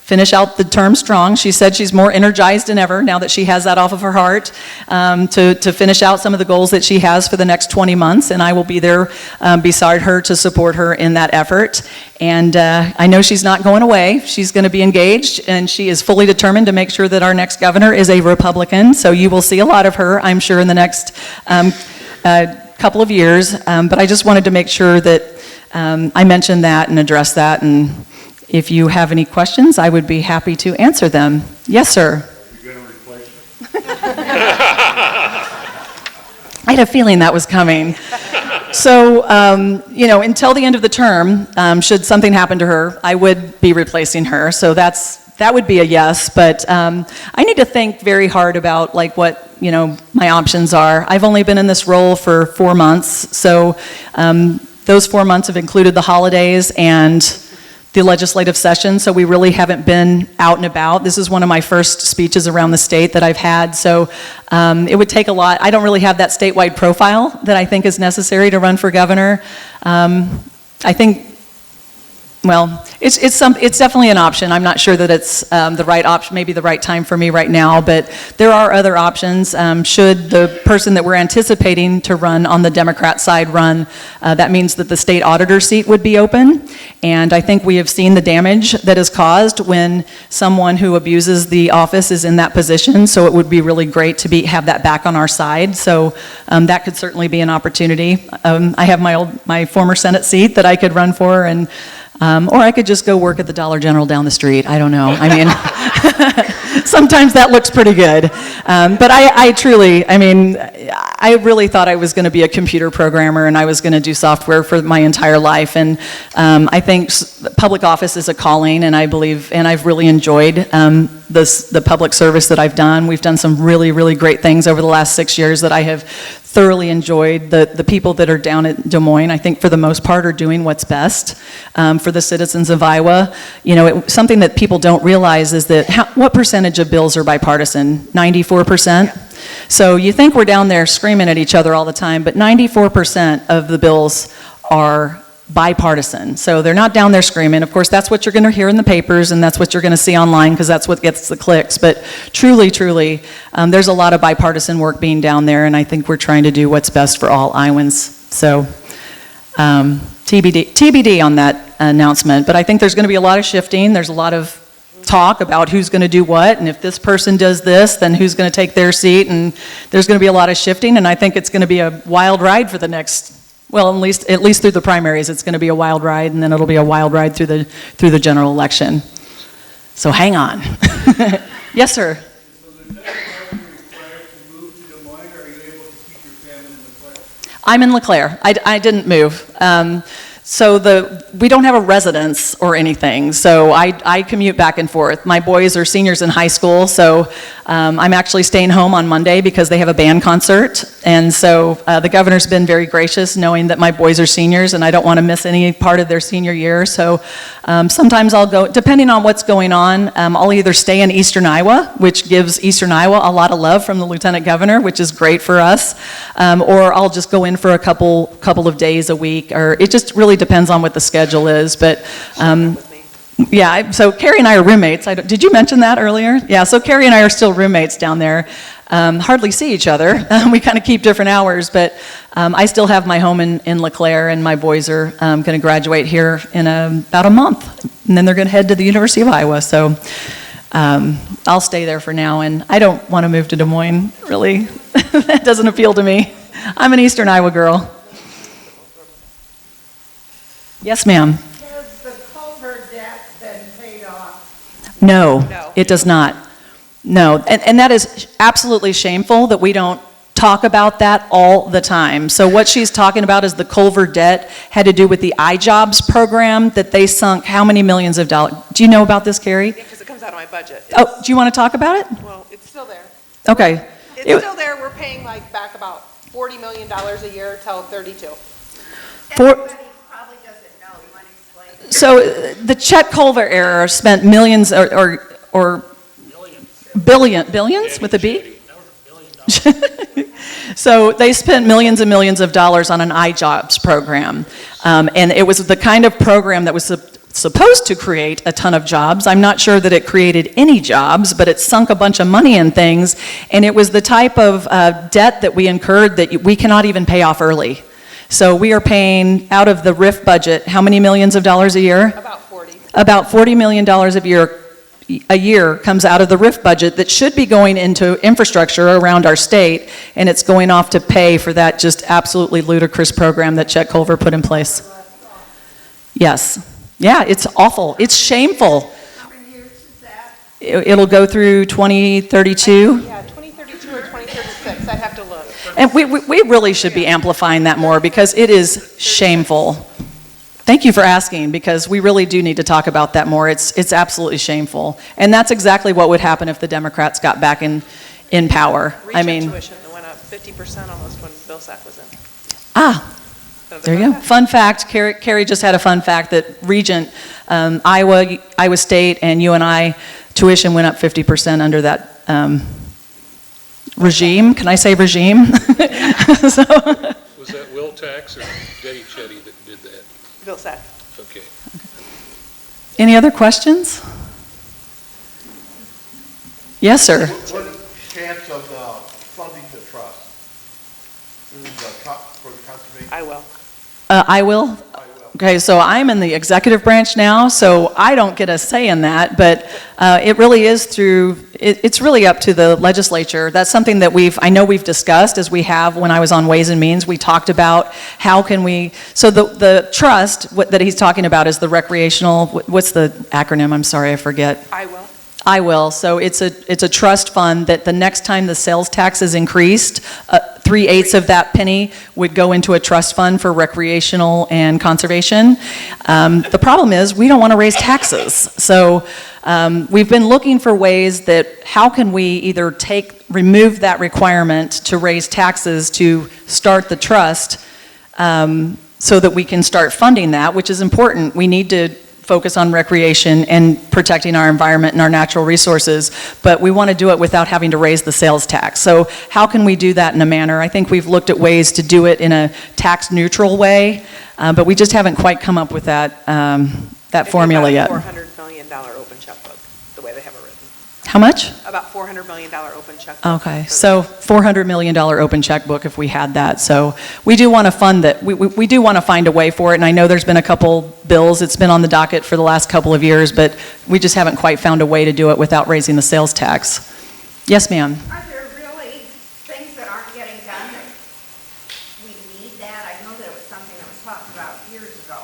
finish out the term strong. She said she's more energized than ever now that she has that off of her heart, to finish out some of the goals that she has for the next 20 months, and I will be there beside her to support her in that effort. And I know she's not going away. She's going to be engaged, and she is fully determined to make sure that our next governor is a Republican, so you will see a lot of her, I'm sure, in the next couple of years. But I just wanted to make sure that I mentioned that and addressed that, and if you have any questions, I would be happy to answer them. Yes, sir.
Are you going to replace
I had a feeling that was coming. So, you know, until the end of the term, should something happen to her, I would be replacing her. So that would be a yes. But I need to think very hard about like what, you know, my options are. I've only been in this role for 4 months. So those 4 months have included the holidays and the legislative session, so we really haven't been out and about. This is one of my first speeches around the state that I've had, so it would take a lot. I don't really have that statewide profile that I think is necessary to run for governor. I think Well, it's definitely an option. I'm not sure that it's the right option, maybe the right time for me right now, but there are other options. Should the person that we're anticipating to run on the Democrat side run, that means that the state auditor seat would be open. And I think we have seen the damage that is caused when someone who abuses the office is in that position. So it would be really great to have that back on our side. So that could certainly be an opportunity. I have my former Senate seat that I could run for, and or I could just go work at the Dollar General down the street. I don't know. I mean, sometimes that looks pretty good. But I truly, I really thought I was going to be a computer programmer and I was going to do software for my entire life. And I think public office is a calling, and I believe, and I've really enjoyed the public service that I've done. We've done some really, really great things over the last 6 years that I have thoroughly enjoyed. The people that are down at Des Moines, I think for the most part, are doing what's best for the citizens of Iowa. You know, something that people don't realize is that what percentage of bills are bipartisan? 94%? So you think we're down there screaming at each other all the time, but 94% of the bills are bipartisan. So they're not down there screaming. Of course, that's what you're going to hear in the papers, and that's what you're going to see online, because that's what gets the clicks. But truly, there's a lot of bipartisan work being down there, and I think we're trying to do what's best for all Iowans. So TBD on that announcement. But I think there's going to be a lot of shifting. There's a lot of talk about who's going to do what, and if this person does this, then who's going to take their seat, and there's going to be a lot of shifting, and I think it's going to be a wild ride for the next, well, at least through the primaries, it's going to be a wild ride, and then it'll be a wild ride through the general election. So hang on. Yes, sir.
So Lieutenant Governor is required to move to Des Moines, or are you able to keep your family in LeClaire?
I'm in LeClaire. I didn't move. So we don't have a residence or anything, so I commute back and forth. My boys are seniors in high school, so I'm actually staying home on Monday because they have a band concert, and so the governor's been very gracious knowing that my boys are seniors and I don't want to miss any part of their senior year, so sometimes I'll go, depending on what's going on, I'll either stay in Eastern Iowa, which gives Eastern Iowa a lot of love from the Lieutenant Governor, which is great for us, or I'll just go in for a couple of days a week, or it just really depends on what the schedule is, but yeah, so Carrie and I are roommates. Did you mention that earlier? Yeah, so Carrie and I are still roommates down there. Hardly see each other. We kind of keep different hours, but I still have my home in LeClaire, and my boys are going to graduate here in about a month, and then they're going to head to the University of Iowa, so I'll stay there for now, and I don't want to move to Des Moines, really. That doesn't appeal to me. I'm an Eastern Iowa girl. Yes, ma'am.
Has the culvert debt been paid off?
No, it does not. No, and that is absolutely shameful that we don't talk about that all the time. So what she's talking about is the culvert debt had to do with the iJobs program that they sunk how many millions of dollars? Do you know about this, Carrie?
Because it comes out of my budget.
Oh, do you want to talk about it?
Well, it's still there.
Okay.
It's still there. We're paying back about $40 million a year till 32.
Everybody probably doesn't know. You want to explain?
So the Chet Culver era spent millions or billions with a B? So they spent millions and millions of dollars on an iJobs program. And it was the kind of program that was supposed to create a ton of jobs. I'm not sure that it created any jobs, but it sunk a bunch of money in things. And it was the type of debt that we incurred that we cannot even pay off early. So we are paying out of the RIF budget, how many millions of dollars a year?
About 40.
About $40 million a year comes out of the RIF budget that should be going into infrastructure around our state, and it's going off to pay for that just absolutely ludicrous program that Chet Culver put in place. Yes. Yeah, it's awful. It's shameful.
How many years is that?
It'll go through 2032.
Yeah, 2032 or 2036. I'd have to look.
And we really should be amplifying that more because it is shameful. Thank you for asking, because we really do need to talk about that more. It's absolutely shameful. And that's exactly what would happen if the Democrats got back in power.
Tuition went up 50% almost when Bill Sack was in.
There you go. Fun fact, Carrie just had a fun fact that Regent, Iowa State, and UNI tuition went up 50% under that regime. Can I say regime? So.
Was that Will Tax or Betty Chetty that did that?
Bill Sack.
Okay.
Any other questions? Yes, sir.
What chance of funding the trust? For the conservation?
I will.
I will. Okay, so I'm in the executive branch now, so I don't get a say in that, but it really is it's really up to the legislature. That's something that I know we've discussed, as we have when I was on Ways and Means. We talked about how can we, so the trust that he's talking about is the recreational, what's the acronym? I'm sorry, I forget.
I will.
I will. So it's a trust fund that the next time the sales tax is increased, 3/8 of that penny would go into a trust fund for recreational and conservation. The problem is we don't want to raise taxes. So we've been looking for ways that how can we either remove that requirement to raise taxes to start the trust so that we can start funding that, which is important. We need to focus on recreation and protecting our environment and our natural resources, but we want to do it without having to raise the sales tax. So how can we do that in a manner? I think we've looked at ways to do it in a tax neutral way, but we just haven't quite come up with that formula yet.
$400 million open checkbook, the way they have it written.
How much?
About $400 million open checkbook.
Okay, so $400 million open checkbook if we had that. So we do want to fund that. We do want to find a way for it, and I know there's been a couple bills. It's been on the docket for the last couple of years, but we just haven't quite found a way to do it without raising the sales tax. Yes, ma'am.
Are there really things that aren't getting done that we need that? I know that it was something that was talked about years ago.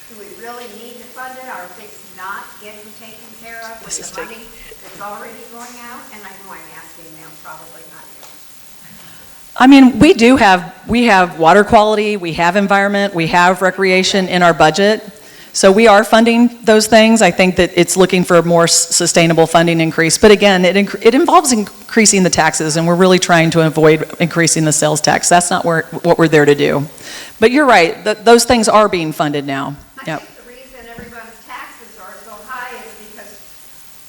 Do we really need to fund it? Are things not getting taken care of with the money that's already going out? And I know I'm asking them, probably not you.
I mean, we have water quality, we have environment, we have recreation in our budget. So we are funding those things. I think that it's looking for a more sustainable funding increase. But again, it involves increasing the taxes, and we're really trying to avoid increasing the sales tax. That's not what we're there to do. But you're right, those things are being funded now.
I think the reason everyone's taxes are so high is because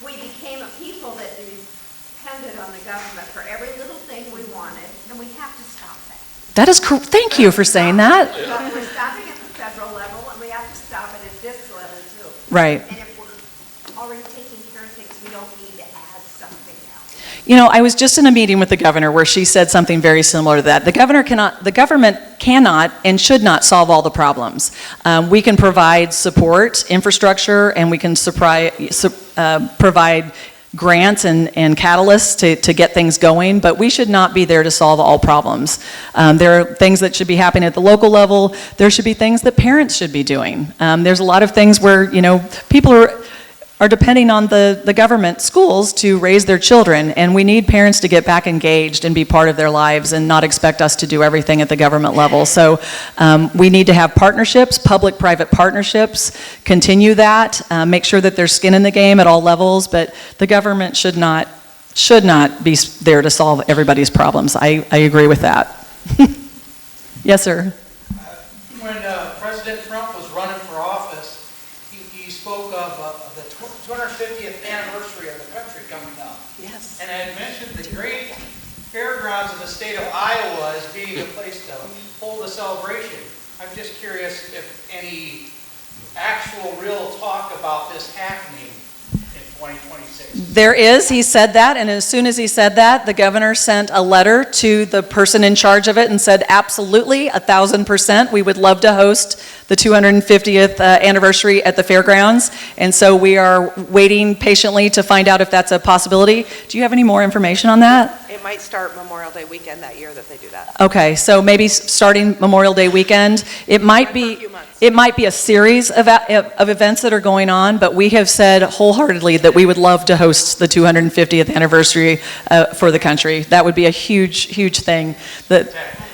we became a people that depended on the government for every little thing we wanted, and we have to stop that.
That is correct. Thank you for saying that.
But we're stopping at the federal level, and we have to stop it at this level too.
Right.
And if we're already taking care of things, we don't need to add something else.
You know, I was just in a meeting with the governor where she said something very similar to that. The government cannot and should not solve all the problems. We can provide support, infrastructure, and we can provide grants and catalysts to get things going, but we should not be there to solve all problems. There are things that should be happening at the local level. There should be things that parents should be doing. There's a lot of things where, people are depending on the government schools to raise their children, and we need parents to get back engaged and be part of their lives and not expect us to do everything at the government level. So we need to have partnerships, public-private partnerships, continue that, make sure that there's skin in the game at all levels, but the government should not be there to solve everybody's problems. I agree with that. Yes, sir.
When President Trump was running for office, he spoke of the 250th anniversary of the country coming up.
Yes.
And had mentioned the great fairgrounds of the state of Iowa as being a place to hold a celebration. I'm just curious if any actual real talk about this happening in 2026.
There is. He said that, and as soon as he said that, the governor sent a letter to the person in charge of it and said, absolutely, 1,000%, we would love to host the 250th anniversary at the fairgrounds, and so we are waiting patiently to find out if that's a possibility. Do you have any more information on that?
It might start Memorial Day weekend that year that they do that.
Okay, so maybe starting Memorial Day weekend. It might be a series of events that are going on, but we have said wholeheartedly that we would love to host the 250th anniversary for the country. That would be a huge, huge thing.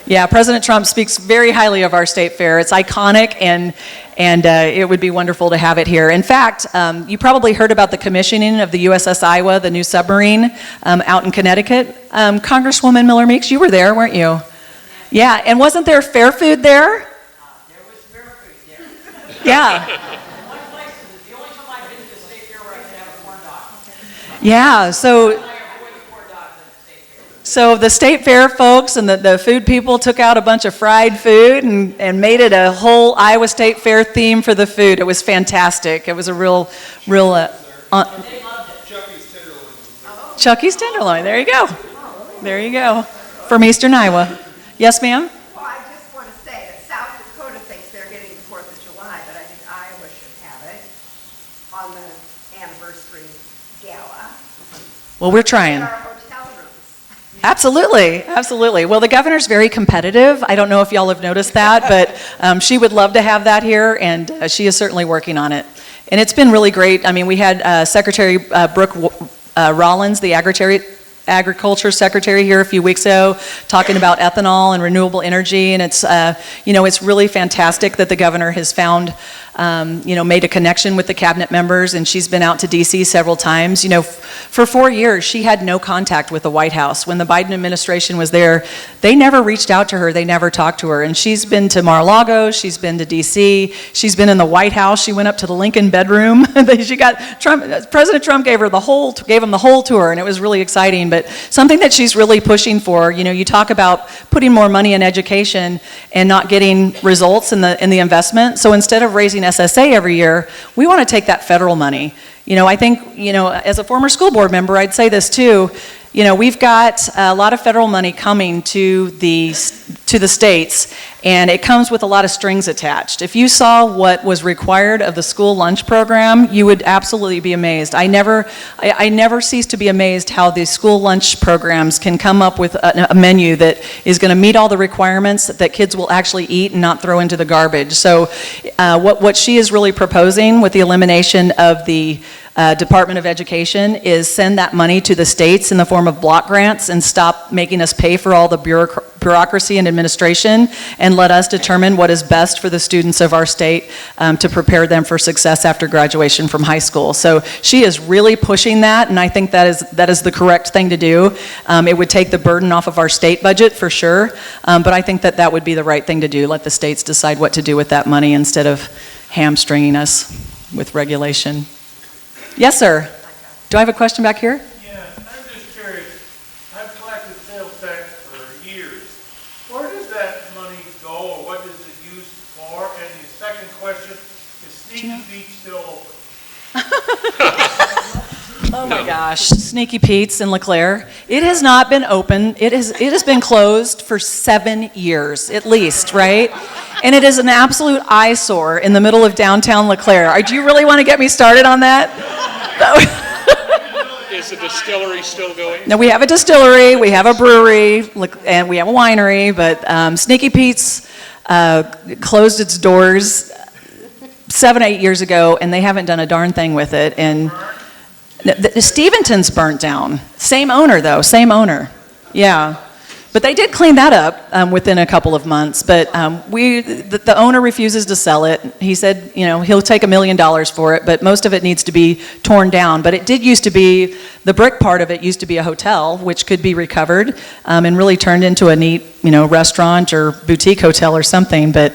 Yeah, President Trump speaks very highly of our state fair. It's iconic, and it would be wonderful to have it here. In fact, you probably heard about the commissioning of the USS Iowa, the new submarine, out in Connecticut. Congresswoman Miller Meeks, you were there, weren't you? Yeah, and wasn't there fair food there?
There was fair food there.
Yeah.
One place, the only time I've been to the state fair where I could have a corn dog.
Yeah, so...
I avoid the corn dogs at the state fair.
So the state fair folks and the food people took out a bunch of fried food and made it a whole Iowa State Fair theme for the food. It was fantastic. It was a real, Chucky's Tenderloin. There you go. There you go. From Eastern Iowa. Yes, ma'am?
Well, I just want to say that South Dakota thinks they're getting the 4th of July, but I think Iowa should have it on the anniversary gala.
Well, we're trying.
Our hotel rooms.
Absolutely, absolutely. Well, the governor's very competitive. I don't know if y'all have noticed that, but she would love to have that here, and she is certainly working on it. And it's been really great. I mean, we had Secretary Brooke Rollins, the Agriculture Secretary here a few weeks ago, talking about ethanol and renewable energy, and it's it's really fantastic that the governor has found made a connection with the cabinet members, and she's been out to DC several times. For 4 years she had no contact with the White House. When the Biden administration was there, they never reached out to her, they never talked to her, and she's been to Mar-a-Lago, she's been to DC, she's been in the White House, she went up to the Lincoln bedroom. She got President Trump gave him the whole tour, and it was really exciting. But something that she's really pushing for, you talk about putting more money in education and not getting results in the investment. So instead of raising SSA every year, we want to take that federal money. I think, as a former school board member, I'd say this too. We've got a lot of federal money coming to the states, and it comes with a lot of strings attached. If you saw what was required of the school lunch program, you would absolutely be amazed. I never cease to be amazed how the school lunch programs can come up with a menu that is going to meet all the requirements that kids will actually eat and not throw into the garbage. So what she is really proposing with the elimination of the Department of Education is send that money to the states in the form of block grants and stop making us pay for all the bureaucracy and administration, and let us determine what is best for the students of our state to prepare them for success after graduation from high school. So she is really pushing that, and I think that is the correct thing to do. It would take the burden off of our state budget for sure, but I think that would be the right thing to do. Let the states decide what to do with that money instead of hamstringing us with regulation. Yes, sir. Do I have a question back here?
Yeah, I'm just curious. I've collected sales tax for years. Where does that money go, or what is it used for? And the second question, is Sneaky Pete still open?
Oh my gosh, Sneaky Pete's in LeClaire. It has not been open. It has been closed for 7 years at least, right? And it is an absolute eyesore in the middle of downtown LeClaire. Do you really want to get me started on that?
Is the distillery still going?
No, we have a distillery, we have a brewery, and we have a winery, but Sneaky Pete's closed its doors 7-8 years ago, and they haven't done a darn thing with it. And the Steventon's burnt down. Same owner, though, same owner. Yeah. But they did clean that up within a couple of months. But the owner refuses to sell it. He said, he'll take $1 million for it, but most of it needs to be torn down. But it did used to be, the brick part of it used to be a hotel, which could be recovered and really turned into a neat, restaurant or boutique hotel or something. But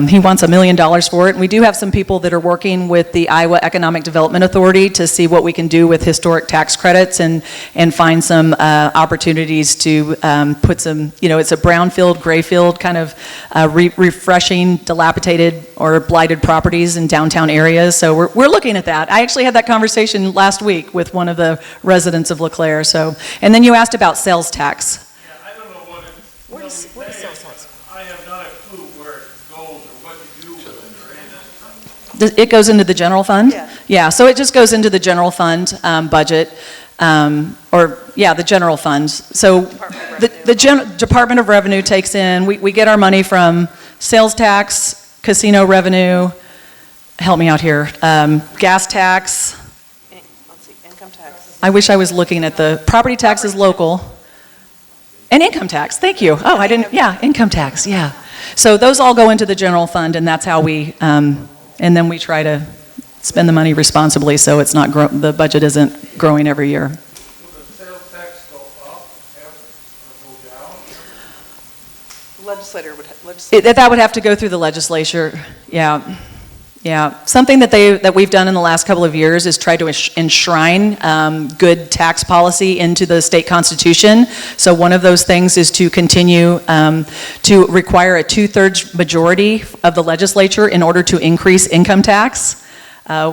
he wants $1 million for it. And we do have some people that are working with the Iowa Economic Development Authority to see what we can do with historic tax credits and find some opportunities to put some, it's a brownfield, grayfield kind of refreshing, dilapidated or blighted properties in downtown areas. So we're looking at that. I actually had that conversation last week with one of the residents of LeClaire. So, and then you asked about sales tax.
Yeah, I don't know what it is.
What is sales tax?
I have not a clue where it goes or what you do with it or anything.
It goes into the general fund? Yeah, so it just goes into the general fund budget, the general fund. So the Department of Revenue takes in, we get our money from sales tax, casino revenue, help me out here, gas tax.
Let's see, income tax.
I wish I was looking at the, property tax is local. And income tax, thank you. Oh, income tax, yeah. So those all go into the general fund, and that's how we, and then we try to spend the money responsibly so it's not, the budget isn't growing every year.
Will the sales tax go up or go down?
Legislator would,
That would have to go through the legislature, yeah. Yeah, something that we've done in the last couple of years is try to enshrine good tax policy into the state constitution. So one of those things is to continue to require a 2/3 majority of the legislature in order to increase income tax.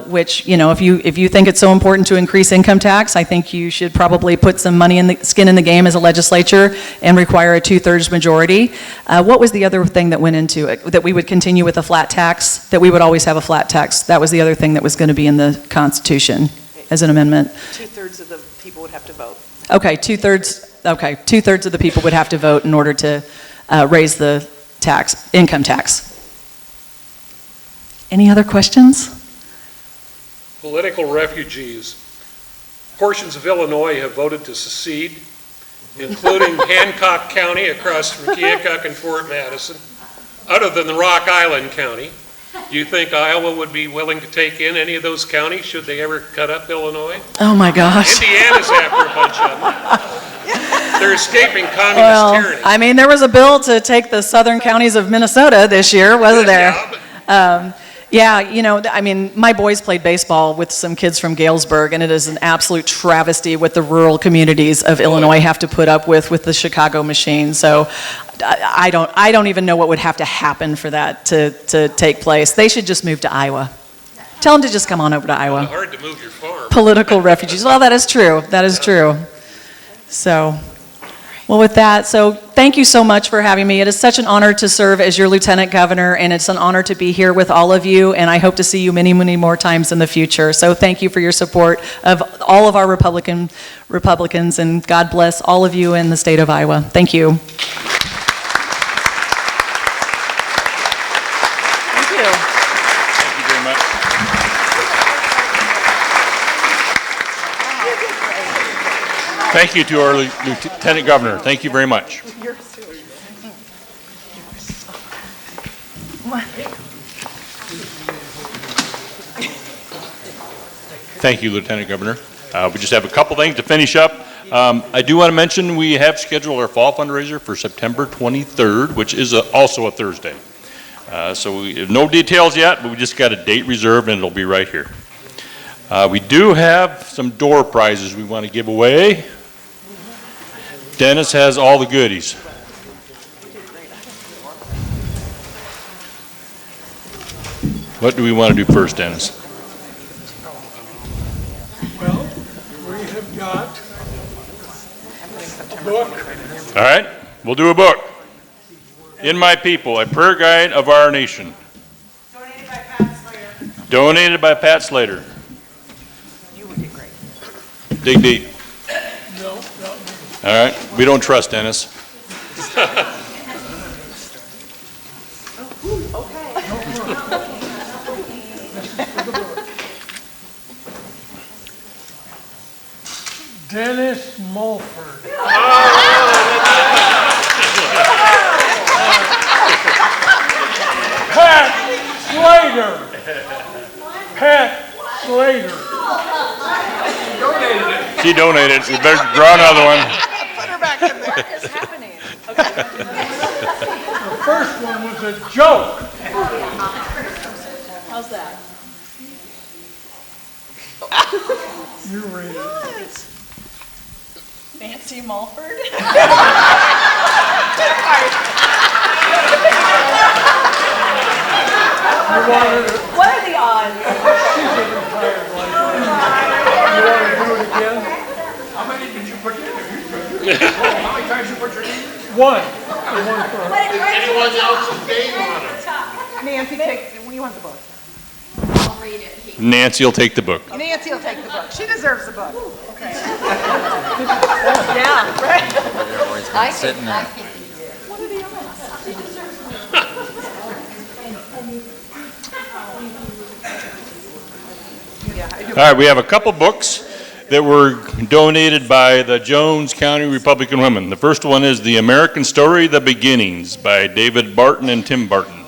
Which, you know, if you think it's so important to increase income tax, I think you should probably put some skin in the game as a legislature and require a 2/3 majority. What was the other thing that went into it? That we would continue with a flat tax, that we would always have a flat tax. That was the other thing that was going to be in the Constitution as an amendment.
2/3 of the people would have to vote.
Okay, 2/3 of the people would have to vote in order to raise the income tax. Any other questions?
Political refugees. Portions of Illinois have voted to secede, including Hancock County across from Keokuk and Fort Madison. Other than the Rock Island County, do you think Iowa would be willing to take in any of those counties should they ever cut up Illinois?
Oh my gosh.
Indiana's after a bunch of them. They're escaping communist tyranny.
I mean, there was a bill to take the southern counties of Minnesota this year, wasn't there? Yeah, you know, I mean, my boys played baseball with some kids from Galesburg, and it is an absolute travesty what the rural communities of Illinois have to put up with the Chicago machine. So I don't even know what would have to happen for that to take place. They should just move to Iowa. Tell them to just come on over to Iowa.
It's hard to move your farm.
Political refugees. Well, that is true. That is true. So, well, with that, so thank you so much for having me. It is such an honor to serve as your Lieutenant Governor, and it's an honor to be here with all of you, and I hope to see you many, many more times in the future. So thank you for your support of all of our Republicans, and God bless all of you in the state of Iowa. Thank you.
Thank you to our Lieutenant Governor. Thank you very much. Thank you, Lieutenant Governor. We just have a couple things to finish up. I do want to mention we have scheduled our fall fundraiser for September 23rd, which is also a Thursday. So we have no details yet, but we just got a date reserved and it'll be right here. We do have some door prizes we want to give away. Dennis has all the goodies. What do we want to do first, Dennis?
Well, we have got a book.
All right, we'll do a book. In My People, a prayer guide of our nation.
Donated by Pat Slater.
Donated by Pat Slater.
You would get great.
Dig deep.
No.
All right, we don't trust Dennis.
Dennis Mulford. Pat Slater. Pat Slater.
She donated. We better draw another one.
Put her back in there. What is happening? Okay.
The first one was a joke.
How's that?
You read it.
Nancy Mulford? What are the odds?
She's a retired lifeguard. You want to do it again?
How many did you put in there? How many times you put your name in?
One. One for her.
Anyone else's name on it?
Nancy, when you want the book?
I'll read it.
Nancy will take the book.
Nancy will take the book. She deserves the book.
Okay.
Yeah, right?
I think.
What are the odds? She deserves
All right, we have a couple books that were donated by the Jones County Republican Women. The first one is The American Story, The Beginnings by David Barton and Tim Barton.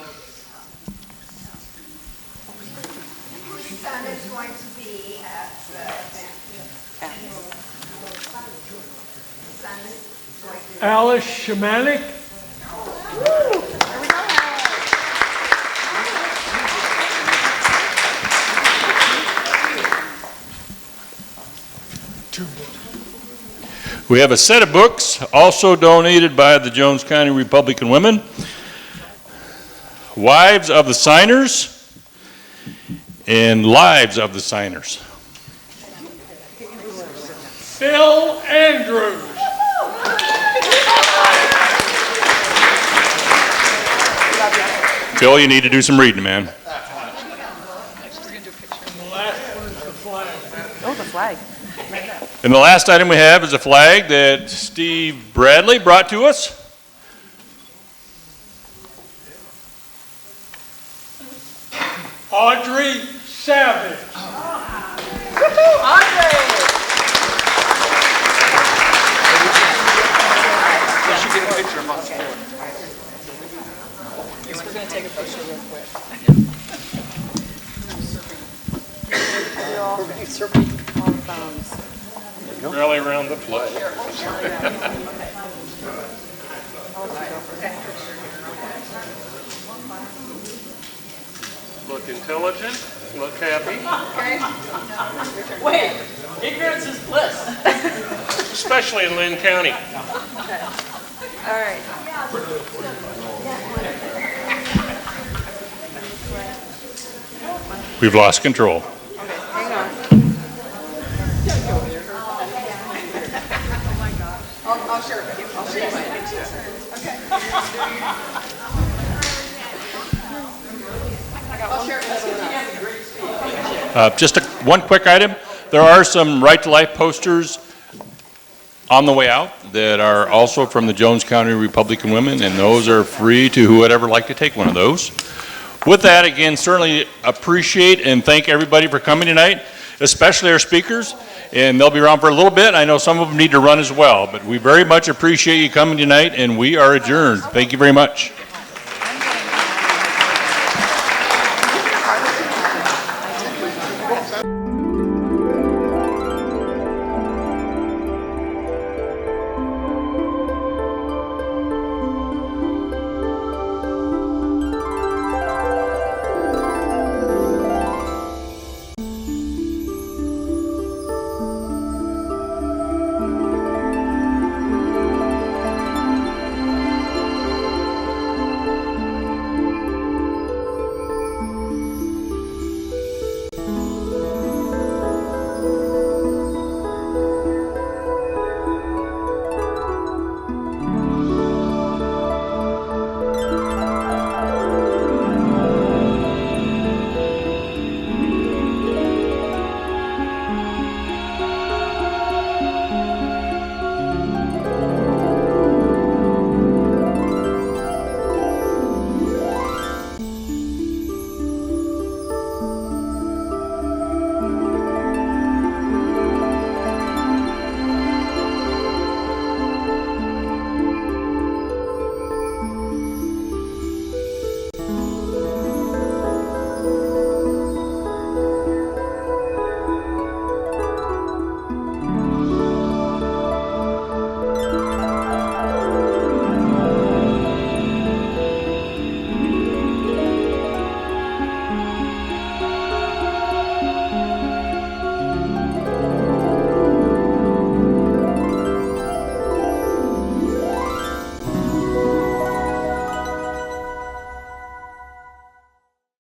Son is going to be at
Alice Shemanik.
We have a set of books also donated by the Jones County Republican Women. Wives of the Signers and Lives of the Signers.
Bill Andrews.
Phil, you need to do some reading, man.
The last one is the flag.
Oh, the flag.
And the last item we have is a flag that Steve Bradley brought to us.
Audrey Savage.
Rally around the flag. Look intelligent, look happy,
Wait, ignorance is bliss.
especially in Lynn County.
All right.
We've lost control.
Hang on. I'll share it with you. I'll share it with you. Okay. I'll share it with everyone else.
Just one quick item. There are some Right to Life posters on the way out that are also from the Jones County Republican Women, and those are free to whoever would like to take one of those. With that, again, certainly appreciate and thank everybody for coming tonight, especially our speakers, and they'll be around for a little bit. I know some of them need to run as well, but we very much appreciate you coming tonight, and we are adjourned. Thank you very much.